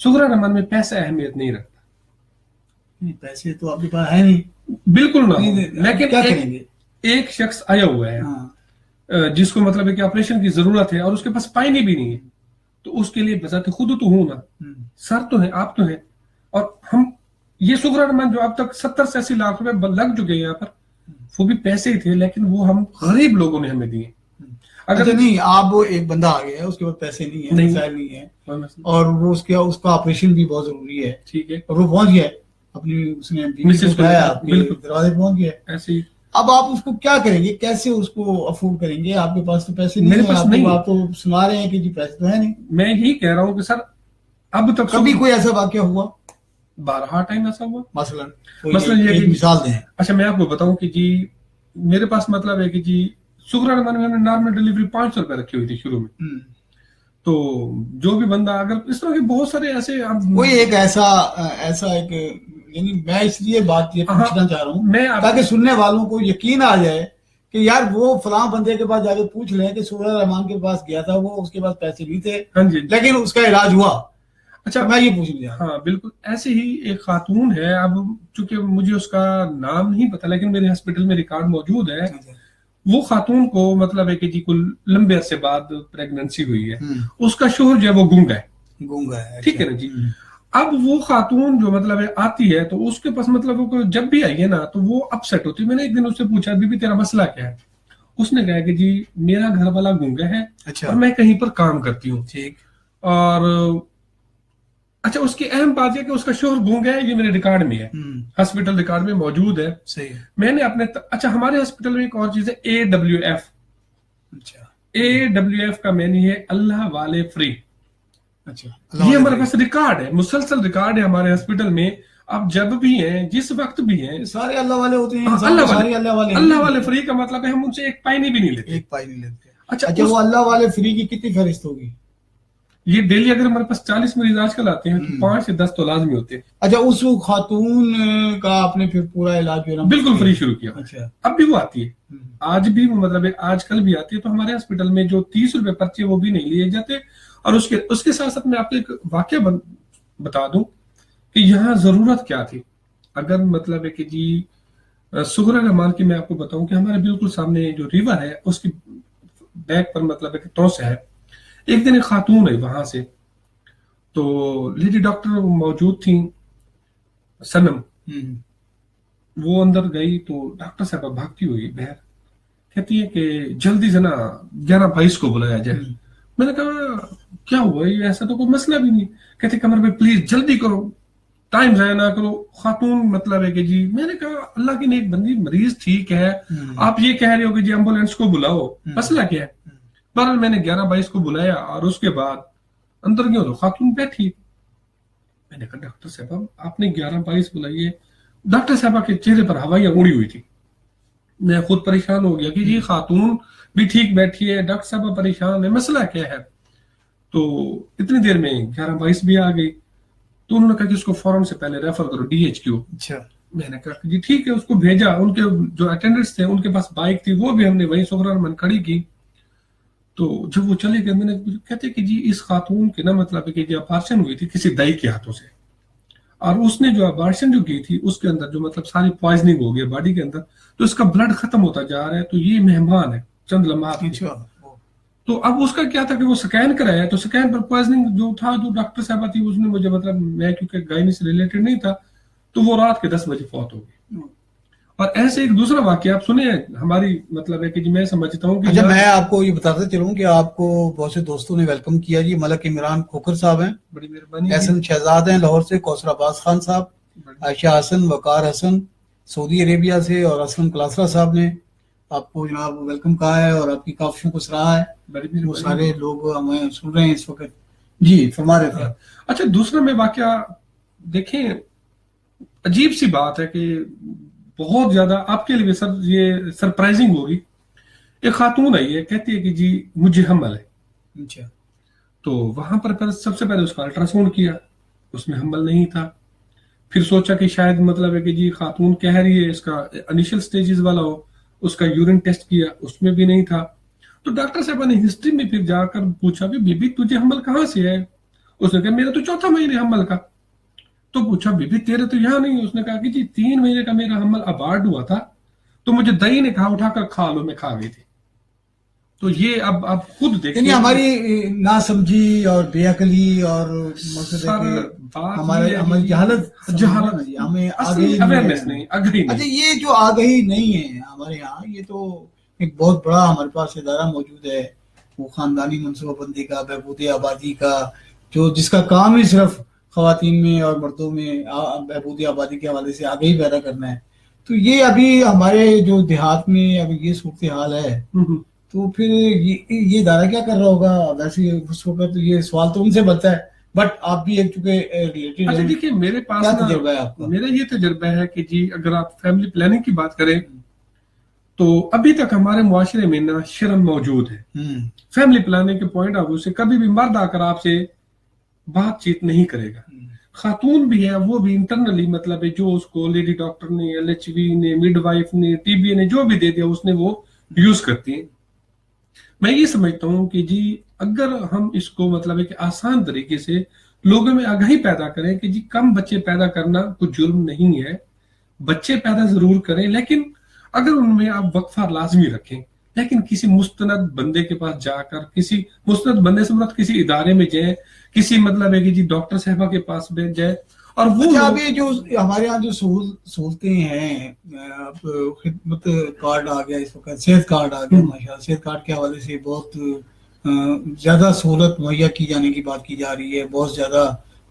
B: صغرا رحمان میں پیسہ اہمیت نہیں رکھتا.
A: پیسے تو آپ کے پاس ہے نہیں،
B: بالکل نہ، لیکن کیا کریں گے؟ ایک شخص آیا ہوا ہے جس کو مطلب ہے کہ آپریشن کی ضرورت ہے اور اس کے پاس پائنی بھی نہیں ہے، تو اس کے لیے بذات خود تو ہوں نا، سر تو ہے، آپ تو ہیں، اور ہم یہ صغرا رحمان جو اب تک 70 سے 80 لاکھ روپے لگ چکے ہیں یہاں پر، وہ بھی پیسے ہی تھے، لیکن وہ ہم غریب لوگوں نے ہمیں دیے.
A: اگر نہیں آپ ایک بندہ آ گیا ہے، اس کے پاس پیسے نہیں ہیں، مسائل نہیں ہیں، اور وہ اس کا آپریشن بھی بہت ضروری ہے، ٹھیک ہے، اور وہ پہنچ گیا اپنی، اس نے دروازے پہنچ گیا ایسے ہی، اب آپ اس کو کیا کریں گے؟ کیسے اس کو افورڈ کریں گے؟ آپ کے پاس تو پیسے نہیں، میرے پاس نہیں، آپ تو سنا رہے ہیں کہ جی پیسے تو ہے نہیں.
B: میں یہی کہہ رہا ہوں کہ سر اب تک
A: کبھی کوئی ایسا واقعہ ہوا؟
B: بارہا ٹائم ایسا ہوا.
A: مثلا یہ ایک مثال دیں.
B: اچھا میں آپ کو بتاؤں کہ جی میرے پاس مطلب ہے کہ جی صغرا رحمان میں ہم نے نارمل ڈیلیوری 500 روپے رکھی ہوئی تھی شروع میں، تو جو بھی بندہ اگر اس طرح کے بہت سارے ایسے
A: کوئی ایک ایسا ایک یعنی میں اس لیے بات یہ پوچھنا چاہ رہا ہوں تاکہ سننے والوں کو یقین آ جائے کہ یار وہ فلاں بندے کے پاس جا کے پوچھ لیں کہ سہیل رحمان کے پاس گیا تھا, وہ اس کے پاس پیسے نہیں تھے لیکن اس کا علاج ہوا. اچھا میں یہ پوچھ لیا.
B: ہاں بالکل ایسے ہی ایک خاتون ہے, اب چونکہ مجھے اس کا نام نہیں پتا لیکن میرے ہاسپٹل میں ریکارڈ موجود ہے. وہ خاتون کو مطلب ہے کہ جی کل لمبے عرصے بعد پریگننسی ہوئی ہے, اس کا شوہر جو ہے وہ گونگا ہے. ٹھیک ہے نا جی. اب وہ خاتون جو مطلب ہے آتی ہے تو اس کے پاس مطلب وہ جب بھی آئی ہے نا تو وہ اپسیٹ ہوتی ہے. میں نے ایک دن اس سے پوچھا بی بی تیرا مسئلہ کیا ہے؟ اس نے کہا کہ جی میرا گھر والا گونگا ہے اور میں کہیں پر کام کرتی ہوں.
A: ٹھیک.
B: اور اچھا اس کی اہم بات یہ کہ اس کا شوہر گونگا ہے, یہ میرے ریکارڈ میں ہے, ہاسپٹل ریکارڈ میں موجود ہے.
A: صحیح.
B: میں نے اپنے اچھا ہمارے ہاسپٹل میں ایک اور چیز ہے AWF.
A: اچھا
B: AWF کا معنی ہے اللہ والے فری.
A: اچھا
B: یہ ہمارے پاس ریکارڈ ہے, مسلسل ریکارڈ ہے ہمارے ہاسپٹل میں. آپ جب بھی ہیں جس وقت بھی ہیں
A: سارے اللہ والے ہوتے ہیں.
B: اللہ والے فری کا مطلب ہے ہم ان سے ایک پائی بھی نہیں لیتے.
A: ایک پائی نہیں لیتے. اچھا وہ اللہ والے فری کی کتنی فہرست ہوگی؟
B: یہ ڈیلی اگر ہمارے پاس 40 مریض آج کل آتے ہیں تو 5 سے 10 تو لازمی ہوتے ہیں.
A: اچھا اس خاتون کا آپ نے پھر پورا علاج جو ہے نا
B: بالکل فری شروع کیا.
A: اچھا
B: اب بھی وہ آتی ہے, آج بھی وہ مطلب آج کل بھی آتی ہے. تو ہمارے ہاسپٹل میں جو 30 روپے پرچے وہ بھی نہیں لیے جاتے. اور اس کے ساتھ ساتھ میں آپ کو ایک واقعہ بتا دوں کہ یہاں ضرورت کیا تھی. اگر مطلب ہے کہ جی سہیل رحمان کی میں آپ کو بتاؤں کہ ہمارے بالکل سامنے جو ریور ہے اس کی بیک پر مطلب ہے کہ توسع ہے. ایک دن ایک خاتون ہے وہاں سے, تو لیڈی ڈاکٹر موجود تھیں سنم, وہ اندر گئی تو ڈاکٹر صاحبہ بھاگتی ہوئی باہر کہتی ہے کہ جلدی سے نا 11:22 کو بلایا جائے. میں نے کہا کیا ہوا, یہ ایسا تو کوئی مسئلہ بھی نہیں. کہتے کمر بھائی پلیز جلدی کرو, ٹائم ضائع نہ کرو. خاتون مطلب ہے کہ جی میں نے کہا اللہ کی نیک بندی مریض ٹھیک ہے, آپ یہ کہہ رہے ہو کہ جی ایمبولینس کو بلاؤ, مسئلہ کیا ہے؟ بہرحال میں نے 11:22 کو بلایا اور اس کے بعد اندر گیا تو خاتون بیٹھی. میں نے کہا ڈاکٹر صاحب آپ نے 11:22 بلائی ہے. ڈاکٹر صاحبہ کے چہرے پر ہوائیاں اڑی ہوئی تھی. میں خود پریشان ہو گیا کہ جی خاتون بھی ٹھیک بیٹھی ہے, ڈاکٹر صاحبہ پریشان ہے, مسئلہ کیا ہے؟ تو اتنی دیر میں 11:22 بھی آ گئی. تو انہوں نے کہا کہ اس کو فوراً سے پہلے ریفر کرو DHQ.
A: اچھا
B: میں نے کہا کہ جی ٹھیک ہے, اس کو بھیجا. ان کے جو اٹینڈنٹس تھے ان کے پاس بائک تھی, وہ بھی ہم نے وہیں سہیل رحمان کھڑی کی. تو جب وہ چلے گئے میں نے کہتے کہ جی اس خاتون کے نا مطلب ہے کہ جی آپریشن ہوئی تھی کسی دائی کے ہاتھوں سے, اور اس نے جو آپریشن جو کی تھی اس کے اندر جو مطلب ساری پوائزننگ ہو گئی باڈی کے اندر, تو اس کا بلڈ ختم ہوتا جا رہا ہے. تو یہ مہمان ہے چند لمحات. تو اب اس کا کیا تھا کہ وہ سکین کرایا, تو سکین پر پوائزننگ جو تھا, جو ڈاکٹر صاحبہ تھی اس نے مجھے مطلب میں کیونکہ گائنی سے ریلیٹڈ نہیں تھا, تو وہ رات کے 10 بجے فوت ہو گئی. اور ایسے ایک دوسرا واقعہ آپ سنیں ہماری مطلب ہے کہ جی میں سمجھتا ہوں کہ
A: اچھا میں آپ کو یہ بتاتا چلوں کہ آپ کو بہت سے دوستوں نے ویلکم کیا جی. ملک عمران کھوکھر صاحب ہیں,
B: بڑی مہربانی.
A: احسن شہزاد ہیں لاہور سے, کوثر عباس خان صاحب, عائشہ حسن, وقار حسن سعودی عربیہ سے, اور اسلم کلاسرا صاحب نے آپ کو جناب ویلکم کہا ہے اور آپ کی کافیوں کو سراہا ہے. وہ سارے لوگ ہمیں سن رہے ہیں اس وقت. جی فرما رہے تھے.
B: اچھا دوسرا میں واقعہ دیکھیں, عجیب سی بات ہے کہ بہت زیادہ آپ کے لیے سر یہ سرپرائزنگ ہوگی. ایک خاتون آئی ہے, کہتی ہے کہ جی مجھے حمل ہے.
A: اچھا.
B: تو وہاں پر سب سے پہلے اس کا الٹرا ساؤنڈ کیا, اس میں حمل نہیں تھا. پھر سوچا کہ شاید مطلب ہے کہ جی خاتون کہہ رہی ہے اس کا انیشل سٹیجز والا ہو. اس کا یورین ٹیسٹ کیا, اس میں بھی نہیں تھا. تو ڈاکٹر صاحبہ نے ہسٹری میں پھر جا کر پوچھا کہ بی بی تجھے حمل کہاں سے ہے؟ اس نے کہا میرا تو 4تھا مہینے حمل کا. تو پوچھا بی بی تیرے تو یہاں نہیں. اس نے کہا کہ جی 3 مہینے کا میرا حمل ابارٹ ہوا تھا, تو مجھے دہی نے کہا اٹھا کر کھا لو, میں کھا گئی تھی. تو یہ اب آپ خود دیکھیں
A: ہماری ناسمجھی اور بے عقلی اور ہماری جہالت ہمیں
B: اویئرنیس نہیں.
A: اچھا یہ جو آگہی نہیں ہے ہمارے یہاں, یہ تو ایک بہت بڑا ہمارے پاس ادارہ موجود ہے, وہ خاندانی منصوبہ بندی کا, بہبود آبادی کا, جو جس کا کام ہی صرف خواتین میں اور مردوں میں بہبود آبادی کے حوالے سے آگہی پیدا کرنا ہے. تو یہ ابھی ہمارے جو دیہات میں ابھی یہ صورتحال ہے, تو پھر یہ ادارہ کیا کر رہا ہوگا؟ ویسے اس وقت تو یہ سوال تو ان سے بنتا ہے, بٹ آپ بھی ایک چونکہ ریلیٹڈ
B: ہیں. دیکھیے میرے پاس
A: کیا تجربہ ہے آپ کا؟
B: میرا یہ تجربہ ہے کہ جی اگر آپ فیملی پلاننگ کی بات کریں تو ابھی تک ہمارے معاشرے میں نا شرم موجود ہے. فیملی پلاننگ کے پوائنٹ آف ویو سے کبھی بھی مرد آ کر آپ سے بات چیت نہیں کرے گا. خاتون بھی ہے وہ بھی انٹرنلی مطلب ہے جو اس کو لیڈی ڈاکٹر نے LHV نے مڈ وائف نے TBA نے جو بھی دے دیا اس نے وہ یوز کرتی ہیں. میں یہ سمجھتا ہوں کہ جی اگر ہم اس کو مطلب ہے کہ آسان طریقے سے لوگوں میں آگاہی پیدا کریں کہ جی کم بچے پیدا کرنا کچھ جرم نہیں ہے, بچے پیدا ضرور کریں لیکن اگر ان میں آپ وقفہ لازمی رکھیں, لیکن کسی مستند بندے کے پاس جا کر, کسی مستند بندے سے مراد کسی ادارے میں جائیں, کسی مطلب ہے کہ جی ڈاکٹر صاحبہ کے پاس جائے. اور وہ
A: ابھی جو ہمارے یہاں جو سہولتیں ہیں, اب خدمت کارڈ آ گیا اس وقت, صحت کارڈ آ گیا ماشاءاللہ, صحت کارڈ کے حوالے سے بہت زیادہ سہولت مہیا کی جانے کی بات کی جا رہی ہے, بہت زیادہ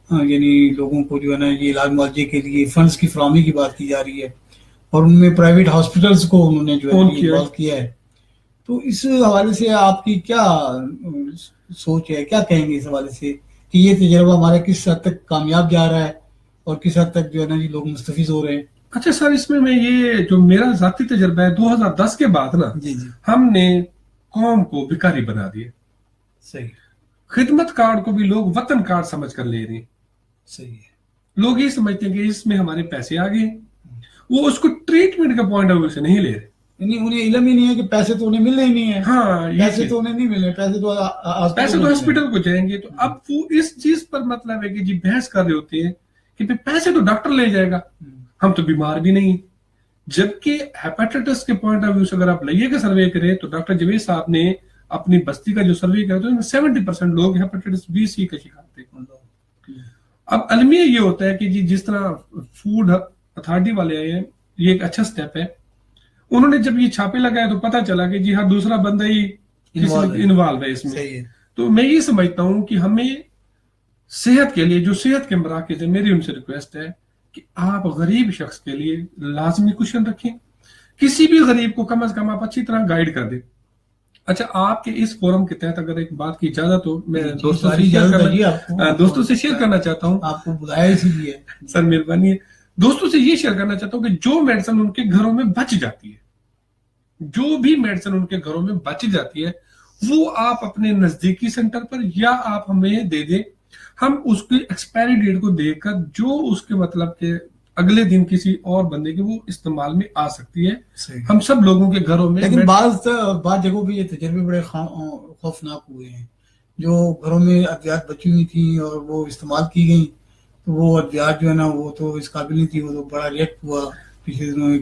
A: یعنی لوگوں کو جو ہے نا یہ علاج معالجے کے لیے فنڈز کی فراہمی کی بات کی جا رہی ہے, اور ان میں پرائیویٹ ہاسپٹلس کو انہوں نے جو ہے انوالو کیا ہے. تو اس حوالے سے آپ کی کیا سوچ ہے, کیا کہیں گے اس حوالے سے کہ یہ تجربہ ہمارا کس حد تک کامیاب جا رہا ہے اور کس حد تک جو ہے نا جی لوگ مستفید ہو رہے ہیں؟
B: اچھا سر, اس میں یہ جو میرا ذاتی تجربہ ہے 2010 کے بعد نا ہم نے قوم کو بھکاری بنا دیا.
A: صحیح.
B: خدمت کارڈ کو بھی لوگ وطن کارڈ سمجھ کر لے رہے ہیں.
A: صحیح ہے.
B: لوگ یہ سمجھتے ہیں کہ اس میں ہمارے پیسے آ گئے, وہ اس کو ٹریٹمنٹ کا پوائنٹ آف ویو سے نہیں لے رہے.
A: انہیں علم ہی نہیں ہے کہ پیسے تو انہیں ملنے ہی نہیں ہے.
B: ہاں,
A: پیسے تو انہیں نہیں ملنے, پیسے تو
B: ہاسپٹل کو جائیں گے. تو اب وہ اس چیز پر مطلب ہے کہ جی بحث کر رہے ہوتے ہیں کہ پیسے تو ڈاکٹر لے جائے گا, ہم تو بیمار بھی نہیں. جبکہ ہیپاٹائٹس کے پوائنٹ آف ویو سے اگر آپ لئیے کا سروے کریں تو ڈاکٹر جوید صاحب نے اپنی بستی کا جو سروے کیا تو 70% لوگ ہیپاٹائٹس B/C کا شکار تھے. اب المیہ یہ ہوتا ہے کہ جی جس طرح فوڈ اتھارٹی والے آئے ہیں, یہ ایک اچھا سٹیپ ہے. انہوں نے جب یہ چھاپے لگائے تو پتا چلا کہ جی ہر دوسرا بندہ ہی انوالو ہے اس میں. تو میں یہ سمجھتا ہوں کہ ہمیں صحت کے لیے جو صحت کے مراکز ہیں, میری ان سے ریکویسٹ ہے کہ آپ غریب شخص کے لیے لازمی کوشن رکھیں, کسی بھی غریب کو کم از کم آپ اچھی طرح گائیڈ کر دیں. اچھا, آپ کے اس فورم کے تحت اگر ایک بات کی اجازت ہو, میں دوستوں سے شیئر کرنا چاہتا ہوں.
A: آپ کو بلایا اسی لیے
B: سر, مہربانی ہے. دوستوں سے یہ شیئر کرنا چاہتا ہوں کہ جو میڈیسن ان کے گھروں میں بچ جاتی ہے, جو بھی میڈیسن ان کے گھروں میں بچ جاتی ہے, وہ آپ اپنے نزدیکی سینٹر پر یا آپ ہمیں دے دیں. ہم اس کی ایکسپائری ڈیٹ کو دیکھ کر جو اس کے مطلب کہ اگلے دن کسی اور بندے کے وہ استعمال میں آ سکتی ہے. ہم سب لوگوں کے گھروں میں,
A: لیکن بعض جگہوں پہ یہ تجربے بڑے خوفناک ہوئے ہیں. جو گھروں میں ادویات بچی ہوئی تھیں اور وہ استعمال کی گئیں, تو وہ ادویات جو ہے نا وہ تو اس قابل نہیں تھی, وہ تو بڑا ریئیکٹ ہوا پچھلے دنوں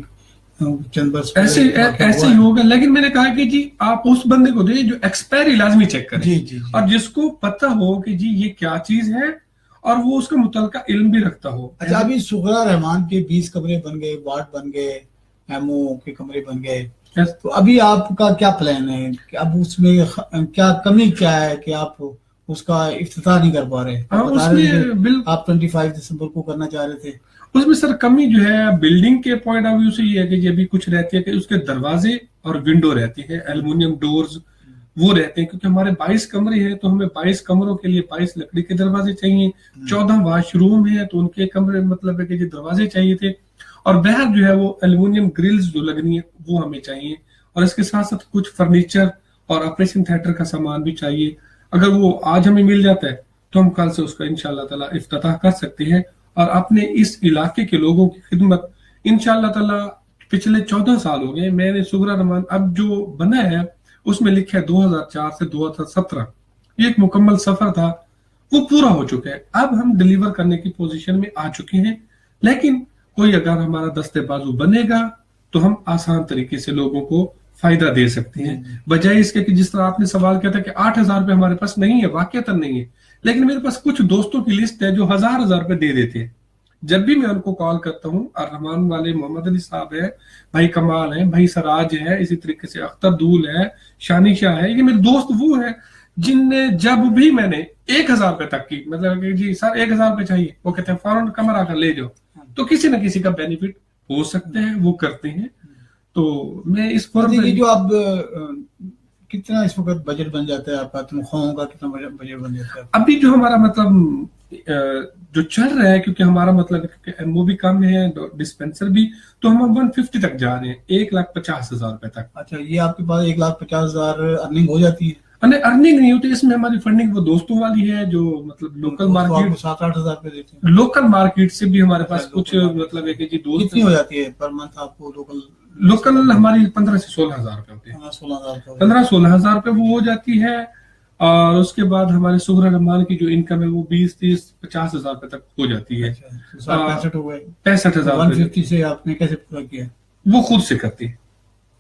A: چند برس
B: ایسے ہی ہوگا. لیکن میں نے کہا کہ جی آپ اس بندے کو دیں جو ایکسپائری لازمی چیک کرے, اور جس کو پتہ ہو کہ جی یہ کیا چیز ہے اور وہ اس کا متعلقہ علم بھی رکھتا ہو.
A: اچھا, ابھی سغرا رحمان کے 20 کمرے بن گئے, وارڈ بن گئے, ایمو کے کمرے بن گئے, تو ابھی آپ کا کیا پلان ہے کہ اب اس میں کیا کمی کیا ہے کہ آپ اس کا افتتاح نہیں کر پا رہے؟ آپ 25 دسمبر کو کرنا چاہ رہے تھے.
B: اس میں سر کمی جو ہے بلڈنگ کے پوائنٹ آف ویو سے یہ ہے کہ ابھی کچھ رہتی ہے کہ اس کے دروازے اور ونڈو رہتی ہے, ایلومینیم ڈورز وہ رہتے ہیں, کیونکہ ہمارے 22 کمرے ہیں تو ہمیں 22 کمروں کے لیے 22 لکڑی کے دروازے چاہیے. 14 واش روم ہے تو ان کے کمرے مطلب ہے کہ جو دروازے چاہیے تھے, اور باہر جو ہے وہ ایلومینیم گرلز جو لگنی ہے وہ ہمیں چاہیے, اور اس کے ساتھ ساتھ کچھ فرنیچر اور آپریشن تھیٹر کا سامان بھی چاہیے. اگر وہ آج ہمیں مل جاتا ہے تو ہم کل سے اس کا انشاءاللہ تعالی افتتاح کر سکتے ہیں, اور اپنے اس علاقے کے لوگوں کی خدمت انشاءاللہ تعالی. پچھلے 14 سال ہو گئے میں نے سغرا رحمان اب جو بنا ہے اس میں لکھا ہے 2004 سے 2017, یہ ایک مکمل سفر تھا, وہ پورا ہو چکا ہے. اب ہم ڈیلیور کرنے کی پوزیشن میں آ چکے ہیں, لیکن کوئی اگر ہمارا دستے بازو بنے گا تو ہم آسان طریقے سے لوگوں کو فائدہ دے سکتے ہیں, بجائے اس کے کہ جس طرح آپ نے سوال کیا تھا کہ 8,000 روپے ہمارے پاس نہیں ہے, واقعتاً نہیں ہے, لیکن میرے پاس کچھ دوستوں کی لسٹ ہے جو 1,000 روپے دے دیتے ہیں. جب بھی میں ان کو کال کرتا ہوں, الرحمان والے محمد علی صاحب ہے, بھائی کمال ہے, بھائی سراج ہے, اسی طریقے سے اختر دول ہے, شانی شاہ ہے, یہ میرے دوست وہ ہیں جن نے جب بھی میں نے 1,000 روپے تک کی مطلب کہ جی سر 1,000 روپے چاہیے, وہ کہتے ہیں فوراً کمر آ کر لے جاؤ, تو کسی نہ کسی کا بینیفٹ ہو سکتے ہیں, وہ کرتے ہیں. تو میں اس فورم
A: پہ جو اب کتنا اس وقت بجٹ بن جاتا ہے آپ کا, تنخواہوں کا کتنا بجٹ بن جاتا ہے؟
B: ابھی جو ہمارا مطلب جو چل رہا ہے کیونکہ ہمارا مطلب ایم او بھی کم ہے ڈسپینسر بھی, تو ہم 150 تک جا رہے ہیں, 1,50,000 روپے تک.
A: اچھا, یہ آپ کے پاس 1,50,000 ارننگ ہو جاتی ہے؟
B: ارننگ نہیں ہوتی اس میں, ہماری فنڈنگ وہ دوستوں والی ہے جو مطلب لوکل مارکیٹ
A: 7-8 ہزار روپے دیتے ہیں.
B: لوکل مارکیٹ سے بھی ہمارے پاس کچھ مطلب ہے کہ جی دوست.
A: کتنی ہو جاتی ہے پر منتھ آپ کو
B: لوکل ہماری 15 سے 16 ہزار روپے ہوتی ہے. 15-16 ہزار روپے وہ ہو جاتی ہے. اور اس کے بعد ہمارے سغرا رحمان کی جو انکم ہے وہ 20-30-50 ہزار روپے تک ہو جاتی ہے. 65,000
A: 150 سے آپ نے کیسے پورا کیا؟
B: وہ خود سے کرتی ہے.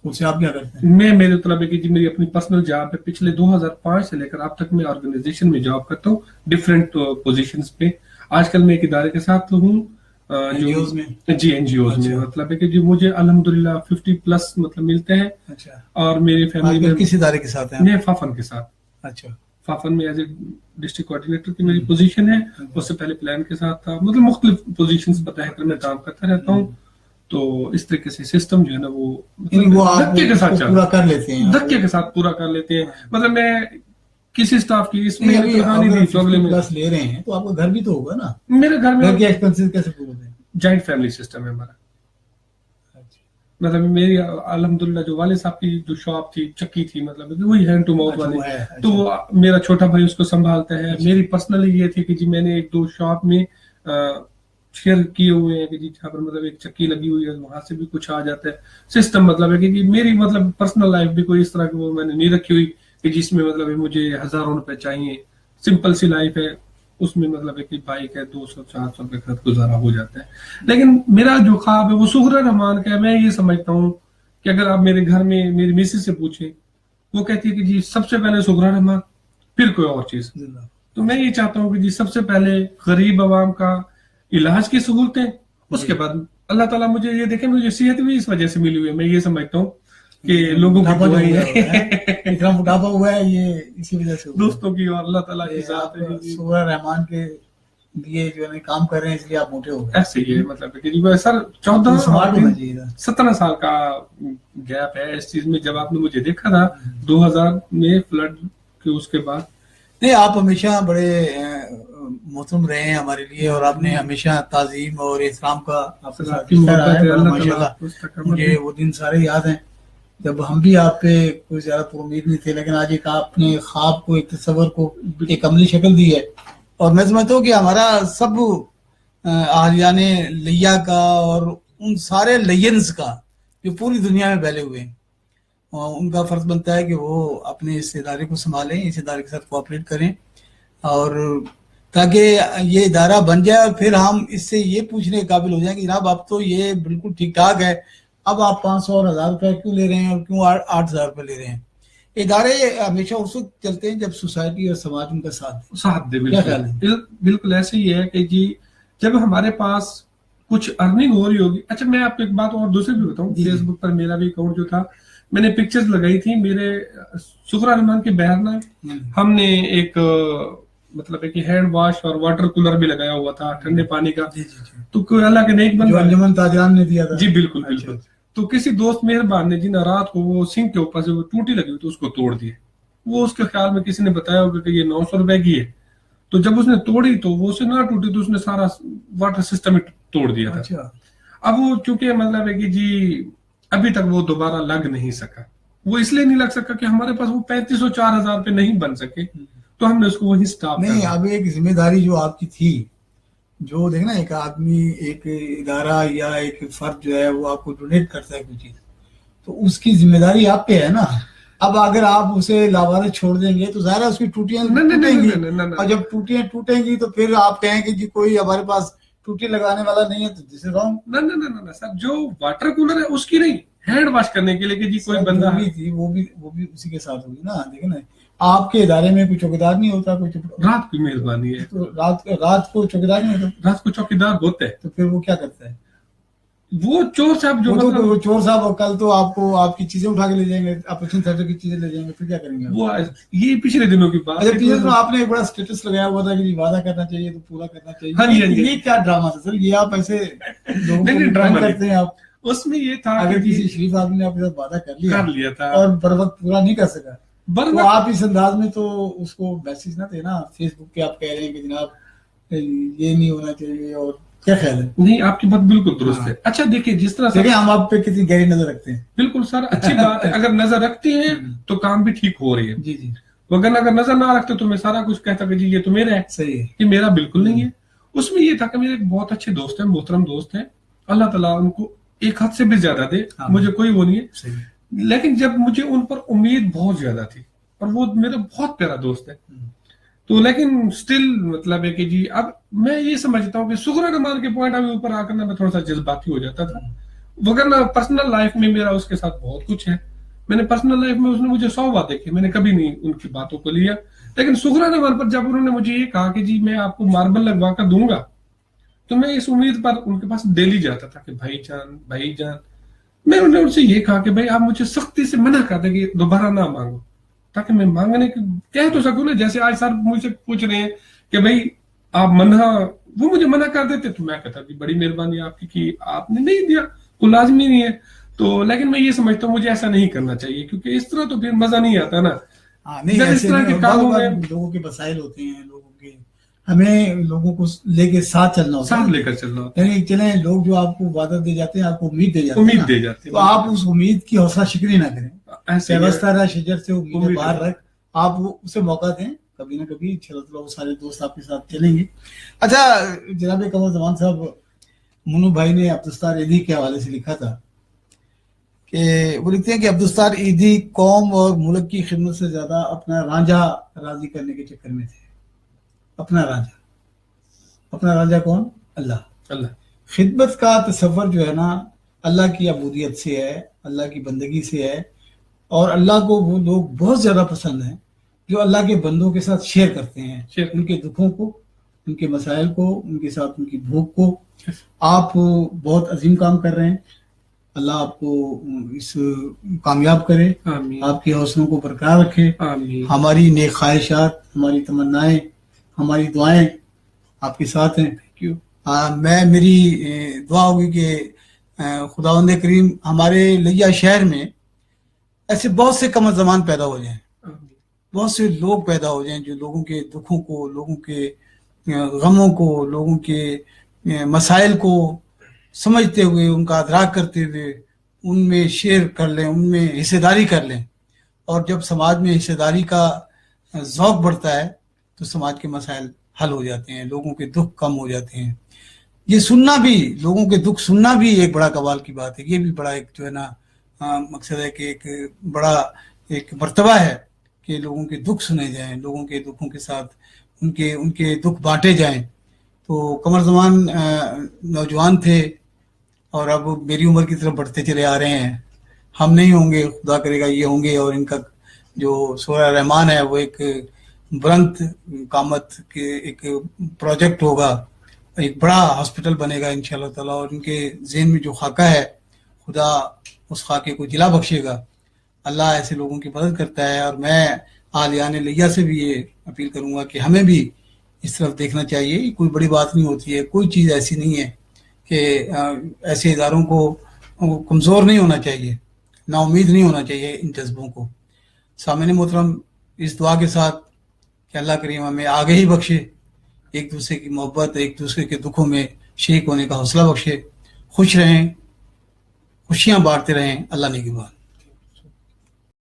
A: خود سے آپ کیا کرتے ہیں؟
B: میں میرے طلب ہے کہ جی میری اپنی پرسنل جاب ہے. پچھلے 2005 سے لے کر اب تک میں آرگنائزیشن میں جاب کرتا ہوں ڈفرینٹ پوزیشنز پہ. آج کل میں ایک ادارے کے ساتھ ہوں جی این جی اوز میں. مطلب ہے کہ جو مجھے الحمدللہ 50+ مطلب ملتے ہیں. اور میری فیملی میں
A: کس ادارے کے ساتھ ہیں؟
B: میں فافن کے ساتھ.
A: اچھا,
B: فافن میں ایز اے ڈسٹرکٹ کوآرڈینیٹر کی میری پوزیشن ہے. اس سے پہلے پلان کے ساتھ تھا. مطلب مختلف پوزیشنز بتا کر میں کام کرتا رہتا ہوں. تو اس طریقے سے سسٹم جو ہے نا وہ دھکے کے ساتھ
A: پورا کر لیتے ہیں,
B: دھکے کے ساتھ پورا کر لیتے ہیں. مطلب میں کسی اسٹاف کی اس میں
A: پلس لے رہے ہیں تو آپ کا گھر بھی تو ہوگا نا.
B: میرے گھر میں
A: ایکسپینسز کیسے پورے ہوتے ہیں؟
B: جوائنٹ فیملی سسٹم ہے ہمارا. مطلب میری الحمدللہ جو والد صاحب کی جو شاپ تھی چکی تھی, مطلب وہی ہینڈ ٹو ماؤتھ والی, تو وہ میرا چھوٹا بھائی اس کو سنبھالتا ہے. میری پرسنلی یہ تھی کہ جی میں نے 1-2 شاپ میں شیئر کیے ہوئے ہیں کہ جی جہاں پر مطلب ایک چکی لگی ہوئی ہے وہاں سے بھی کچھ آ جاتا ہے سسٹم. مطلب ہے کہ جی میری مطلب پرسنل لائف بھی کوئی اس طرح کی وہ میں نے نہیں رکھی ہوئی کہ جس میں مطلب مجھے ہزاروں روپے چاہیے. سمپل سی لائف ہے, اس میں مطلب ہے کہ بائک ہے 200-400 روپے خرچ گزارا ہو جاتا ہے. لیکن میرا جو خواب ہے وہ سغرا رحمان کا ہے. میں یہ سمجھتا ہوں کہ اگر آپ میرے گھر میں میری میسز سے پوچھیں, وہ کہتی ہے کہ جی سب سے پہلے سغرا رحمان پھر کوئی اور چیز. تو میں یہ چاہتا ہوں کہ جی سب سے پہلے غریب عوام کا علاج کی سہولتیں, اس کے بعد اللہ تعالیٰ مجھے یہ دیکھیں مجھے صحت بھی اس وجہ سے ملی ہوئی ہے. میں یہ سمجھتا ہوں کہ لوگوں کی
A: اتنا موٹاپا ہوا ہے یہ اسی وجہ سے,
B: دوستوں کی اور اللہ تعالیٰ کی ذات ہے.
A: سغرا رحمان کے لیے جو ہے کام کر رہے ہیں اس لیے آپ موٹے ہو گئے.
B: ایسے ہی ہے مطلب کہ سر 14-17 سال کا گیپ ہے اس چیز میں. جب آپ نے مجھے دیکھا تھا 2000 میں فلڈ کے اس کے بعد,
A: نہیں آپ ہمیشہ بڑے محترم رہے ہیں ہمارے لیے, اور آپ نے ہمیشہ تعظیم اور احترام کا مجھے وہ دن سارے یاد ہیں جب ہم بھی آپ پہ کوئی زیادہ امید نہیں تھے, لیکن آج ایک آپ نے خواب کو, ایک تصور کو ایک عملی شکل دی ہے. اور میں سمجھتا ہوں کہ ہمارا سب اہلیان لیا کا اور ان سارے لینز کا جو پوری دنیا میں پھیلے ہوئے ہیں, ان کا فرض بنتا ہے کہ وہ اپنے اس ادارے کو سنبھالیں, اس ادارے کے ساتھ کوآپریٹ کریں, اور تاکہ یہ ادارہ بن جائے اور پھر ہم اس سے یہ پوچھنے کے قابل ہو جائیں کہ جناب اب تو یہ بالکل ٹھیک ٹھاک ہے, اب آپ 500 اور 1000 روپے کیوں لے رہے ہیں اور کیوں 8000 روپے لے رہے ہیں. ادارے ہمیشہ اس وقت چلتے ہیں جب سوسائٹی اور سماج ان کا ساتھ دے.
B: بالکل ایسے ہی ہے کہ جی جب ہمارے پاس کچھ ارننگ ہو رہی ہوگی. اچھا میں آپ کو ایک بات اور دوسری بھی بتاؤں, فیس بک پر میرا بھی اکاؤنٹ جو تھا میں نے پکچرز لگائی تھی میرے سغرا رحمان کے بہر میں. ہم نے ایک مطلب ہے کہ ہینڈ واش اور واٹر کولر بھی لگایا ہوا تھا ٹھنڈے پانی کا. تو کوئی اللہ کے نیک بندہ
A: انجمن تاجران نے دیا تھا.
B: جی بالکل بالکل. تو کسی دوست مہربان نے جن رات کو وہ سنک کے اوپر سے وہ ٹوٹی لگی ہوئی تو اس کو توڑ دیے. وہ اس کے خیال میں کسی نے بتایا ہوگا کہ یہ 900 روپے کی ہے. تو جب اس نے توڑی تو وہ اسے نہ ٹوٹی تو اس نے سارا واٹر سسٹم توڑ دیا تھا. اب وہ چونکہ مطلب ہے کہ جی ابھی تک وہ دوبارہ لگ نہیں سکا. وہ اس لیے نہیں لگ سکا کہ ہمارے پاس وہ 3500-4000 روپے نہیں بن سکے, تو ہم نے اس کو وہیں سٹاپ کر
A: نہیں. اب ایک ذمہ داری جو آپ کی تھی, جو دیکھنا ایک آدمی ایک ادارہ یا ایک فرد جو ہے وہ آپ کو ڈونیٹ کرتا ہے کوئی چیز, تو اس کی ذمہ داری آپ پہ ہے نا. اب اگر آپ اسے لاوارث چھوڑ دیں گے تو ظاہر ہے اس کی ٹوٹیاں ٹوٹیں گی, اور جب ٹوٹیاں ٹوٹیں گی تو پھر آپ کہیں کہ جی کوئی ہمارے پاس ٹوٹی لگانے والا نہیں ہے, تو جسے رانگ.
B: نہ سر, جو واٹر کولر ہے اس کی نہیں, ہینڈ واش کرنے کے لیے کہ جی کوئی بندہ
A: بھی تھی وہ بھی اسی کے ساتھ ہوگی نا. دیکھیں نا آپ کے ادارے میں کوئی چوکیدار نہیں ہوتا, کوئی
B: رات کی مہربانی ہے.
A: تو رات کو چوکیدار نہیں ہوتا,
B: رات کو چوکیدار ہوتے ہیں.
A: تو پھر وہ کیا کرتا ہے؟
B: وہ چور صاحب جو
A: وہ چور صاحب کل تو آپ کو آپ کی چیزیں اٹھا کے لے جائیں گے, اپریشن تھیٹر کی چیزیں لے جائیں گے, پھر کیا کریں گے؟
B: وہ یہ پچھلے دنوں کی بات ہے.
A: پچھلے دنوں آپ نے ایک بڑا اسٹیٹس لگایا ہوا تھا کہ وعدہ کرنا چاہیے تو پورا کرنا چاہیے. یہ کیا ڈرامہ تھا سر؟ یہ آپ ایسے ڈرامہ کرتے ہیں آپ.
B: اس میں یہ تھا
A: اگر کسی شریف آدمی نے آپ کے ساتھ وعدہ کر لیا
B: تھا
A: اور بر وقت پورا نہیں کر سکا, تو آپ اس انداز میں تو اس کو میسج نہ دینا. فیس بک پہ آپ کہہ رہے ہیں کہ جناب یہ نہیں ہونا چاہیے، اور کیا خیال ہے؟
B: نہیں، آپ کی بات بالکل درست ہے. اچھا دیکھیے، جس طرح سے
A: ہم آپ پہ کتنی گہری نظر رکھتے ہیں.
B: بالکل سر، اچھی بات ہے. اگر نظر رکھتے ہیں تو کام بھی ٹھیک ہو رہی ہے.
A: جی جی.
B: وگرنہ اگر نظر نہ رکھتے تو میں سارا کچھ کہتا کہ جی یہ تو میرا ہے.
A: صحیح ہے.
B: یہ میرا بالکل نہیں ہے. اس میں یہ تھا کہ میرے ایک بہت اچھے دوست ہیں، محترم دوست ہیں، اللہ تعالیٰ ان کو ایک حد سے بھی زیادہ دے، مجھے کوئی وہ نہیں ہے. لیکن جب مجھے ان پر امید بہت زیادہ تھی، اور وہ میرا بہت پیارا دوست ہے، تو لیکن سٹل مطلب ہے کہ جی اب میں یہ سمجھتا ہوں کہ صغرا کمال کے پوائنٹ ابھی اوپر آ کر میں تھوڑا سا جذباتی ہو جاتا تھا. وگرنہ پرسنل لائف میں میرا اس کے ساتھ بہت کچھ ہے. میں نے پرسنل لائف میں اس نے مجھے 100 باتیں کی، میں نے کبھی نہیں ان کی باتوں کو لیا. لیکن صغرا کمال پر جب انہوں نے مجھے یہ کہا کہ جی میں آپ کو ماربل لگوا کر دوں گا، تو میں اس امید پر ان کے پاس ڈیلی جاتا تھا کہ بھائی جان. میں نے ان سے یہ کہا کہ بھائی آپ مجھے سختی سے منع کر دیں کہ دوبارہ نہ مانگو، تاکہ میں مانگنے کہہ تو سکوں نا. جیسے آج سر مجھ سے پوچھ رہے ہیں کہ بھائی آپ وہ مجھے منع کر دیتے تو میں کہتا کہ بڑی مہربانی آپ کی کہ آپ نے نہیں دیا، کوئی لازمی نہیں ہے. تو لیکن میں یہ سمجھتا ہوں مجھے ایسا نہیں کرنا چاہیے، کیونکہ اس طرح تو پھر مزہ نہیں آتا نا. اس طرح کے کاموں میں
A: لوگوں کے مسائل ہوتے ہیں، لوگوں کے ہمیں لوگوں کو لے کے ساتھ چلنا ہوتا ہے،
B: ساتھ لے کر چلنا ہوتا ہے.
A: یعنی چلیں لوگ جو آپ کو وعدہ دے جاتے ہیں، آپ کو امید دے جاتے ہیں، تو آپ اس امید کی حوصلہ شکنی نہ کریں. شجر سے امید باہر رکھ، آپ اسے موقع دیں، کبھی نہ کبھی انشاءاللہ وہ سارے دوست آپ کے ساتھ چلیں گے. اچھا جناب قمر زمان صاحب، منو بھائی نے عبدالستار ایدھی کے حوالے سے لکھا تھا کہ وہ لکھتے ہیں کہ عبدالستار ایدھی قوم اور ملک کی خدمت سے زیادہ اپنا رانجھا راضی کرنے کے چکر میں تھے. اپنا رانجھا کون؟ اللہ. خدمت کا تصور جو ہے نا، اللہ کی عبودیت سے ہے، اللہ کی بندگی سے ہے. اور اللہ کو وہ لوگ بہت زیادہ پسند ہیں جو اللہ کے بندوں کے ساتھ شیئر کرتے ہیں، ان کے دکھوں کو، ان کے مسائل کو، ان کے ساتھ ان کی بھوک کو. آپ بہت عظیم کام کر رہے ہیں. اللہ آپ کو اس کامیاب کرے، آپ کے حوصلوں کو برقرار رکھے. ہماری نیک خواہشات، ہماری تمنائیں، ہماری دعائیں آپ کے ساتھ ہیں. میری دعا ہوگی کہ خداوند کریم ہمارے لیا شہر میں ایسے بہت سے قمر زمان پیدا ہو جائیں، بہت سے لوگ پیدا ہو جائیں جو لوگوں کے دکھوں کو، لوگوں کے غموں کو، لوگوں کے مسائل کو سمجھتے ہوئے، ان کا ادراک کرتے ہوئے ان میں شیئر کر لیں، ان میں حصے داری کر لیں. اور جب سماج میں حصے داری کا ذوق بڑھتا ہے تو سماج کے مسائل حل ہو جاتے ہیں، لوگوں کے دکھ کم ہو جاتے ہیں. یہ سننا بھی، لوگوں کے دکھ سننا بھی ایک بڑا کمال کی بات ہے. یہ بھی بڑا ایک جو ہے نا مقصد ہے کہ ایک بڑا ایک مرتبہ ہے کہ لوگوں کے دکھ سنے جائیں، لوگوں کے دکھوں کے ساتھ ان کے دکھ بانٹے جائیں. تو قمر زمان نوجوان تھے اور اب میری عمر کی طرف بڑھتے چلے آ رہے ہیں. ہم نہیں ہوں گے، خدا کرے گا یہ ہوں گے، اور ان کا جو سورہ رحمان ہے وہ ایک بلند قامت کے ایک پروجیکٹ ہوگا، ایک بڑا ہاسپٹل بنے گا انشاءاللہ تعالیٰ. اور ان کے ذہن میں جو خاکہ ہے، خدا اس خاکے کو جلا بخشے گا. اللہ ایسے لوگوں کی مدد کرتا ہے. اور میں آلیان لیا سے بھی یہ اپیل کروں گا کہ ہمیں بھی اس طرف دیکھنا چاہیے. کوئی بڑی بات نہیں ہوتی ہے، کوئی چیز ایسی نہیں ہے کہ ایسے اداروں کو کمزور نہیں ہونا چاہیے، نا امید نہیں ہونا چاہیے ان جذبوں کو. سامعین محترم، اس دعا کے ساتھ کہ اللہ کریم ہمیں آگے ہی بخشے، ایک دوسرے کی محبت، ایک دوسرے کے دکھوں میں شریک ہونے کا حوصلہ بخشے. خوش رہیں، خوشیاں بانٹتے رہیں. اللہ نگہبان.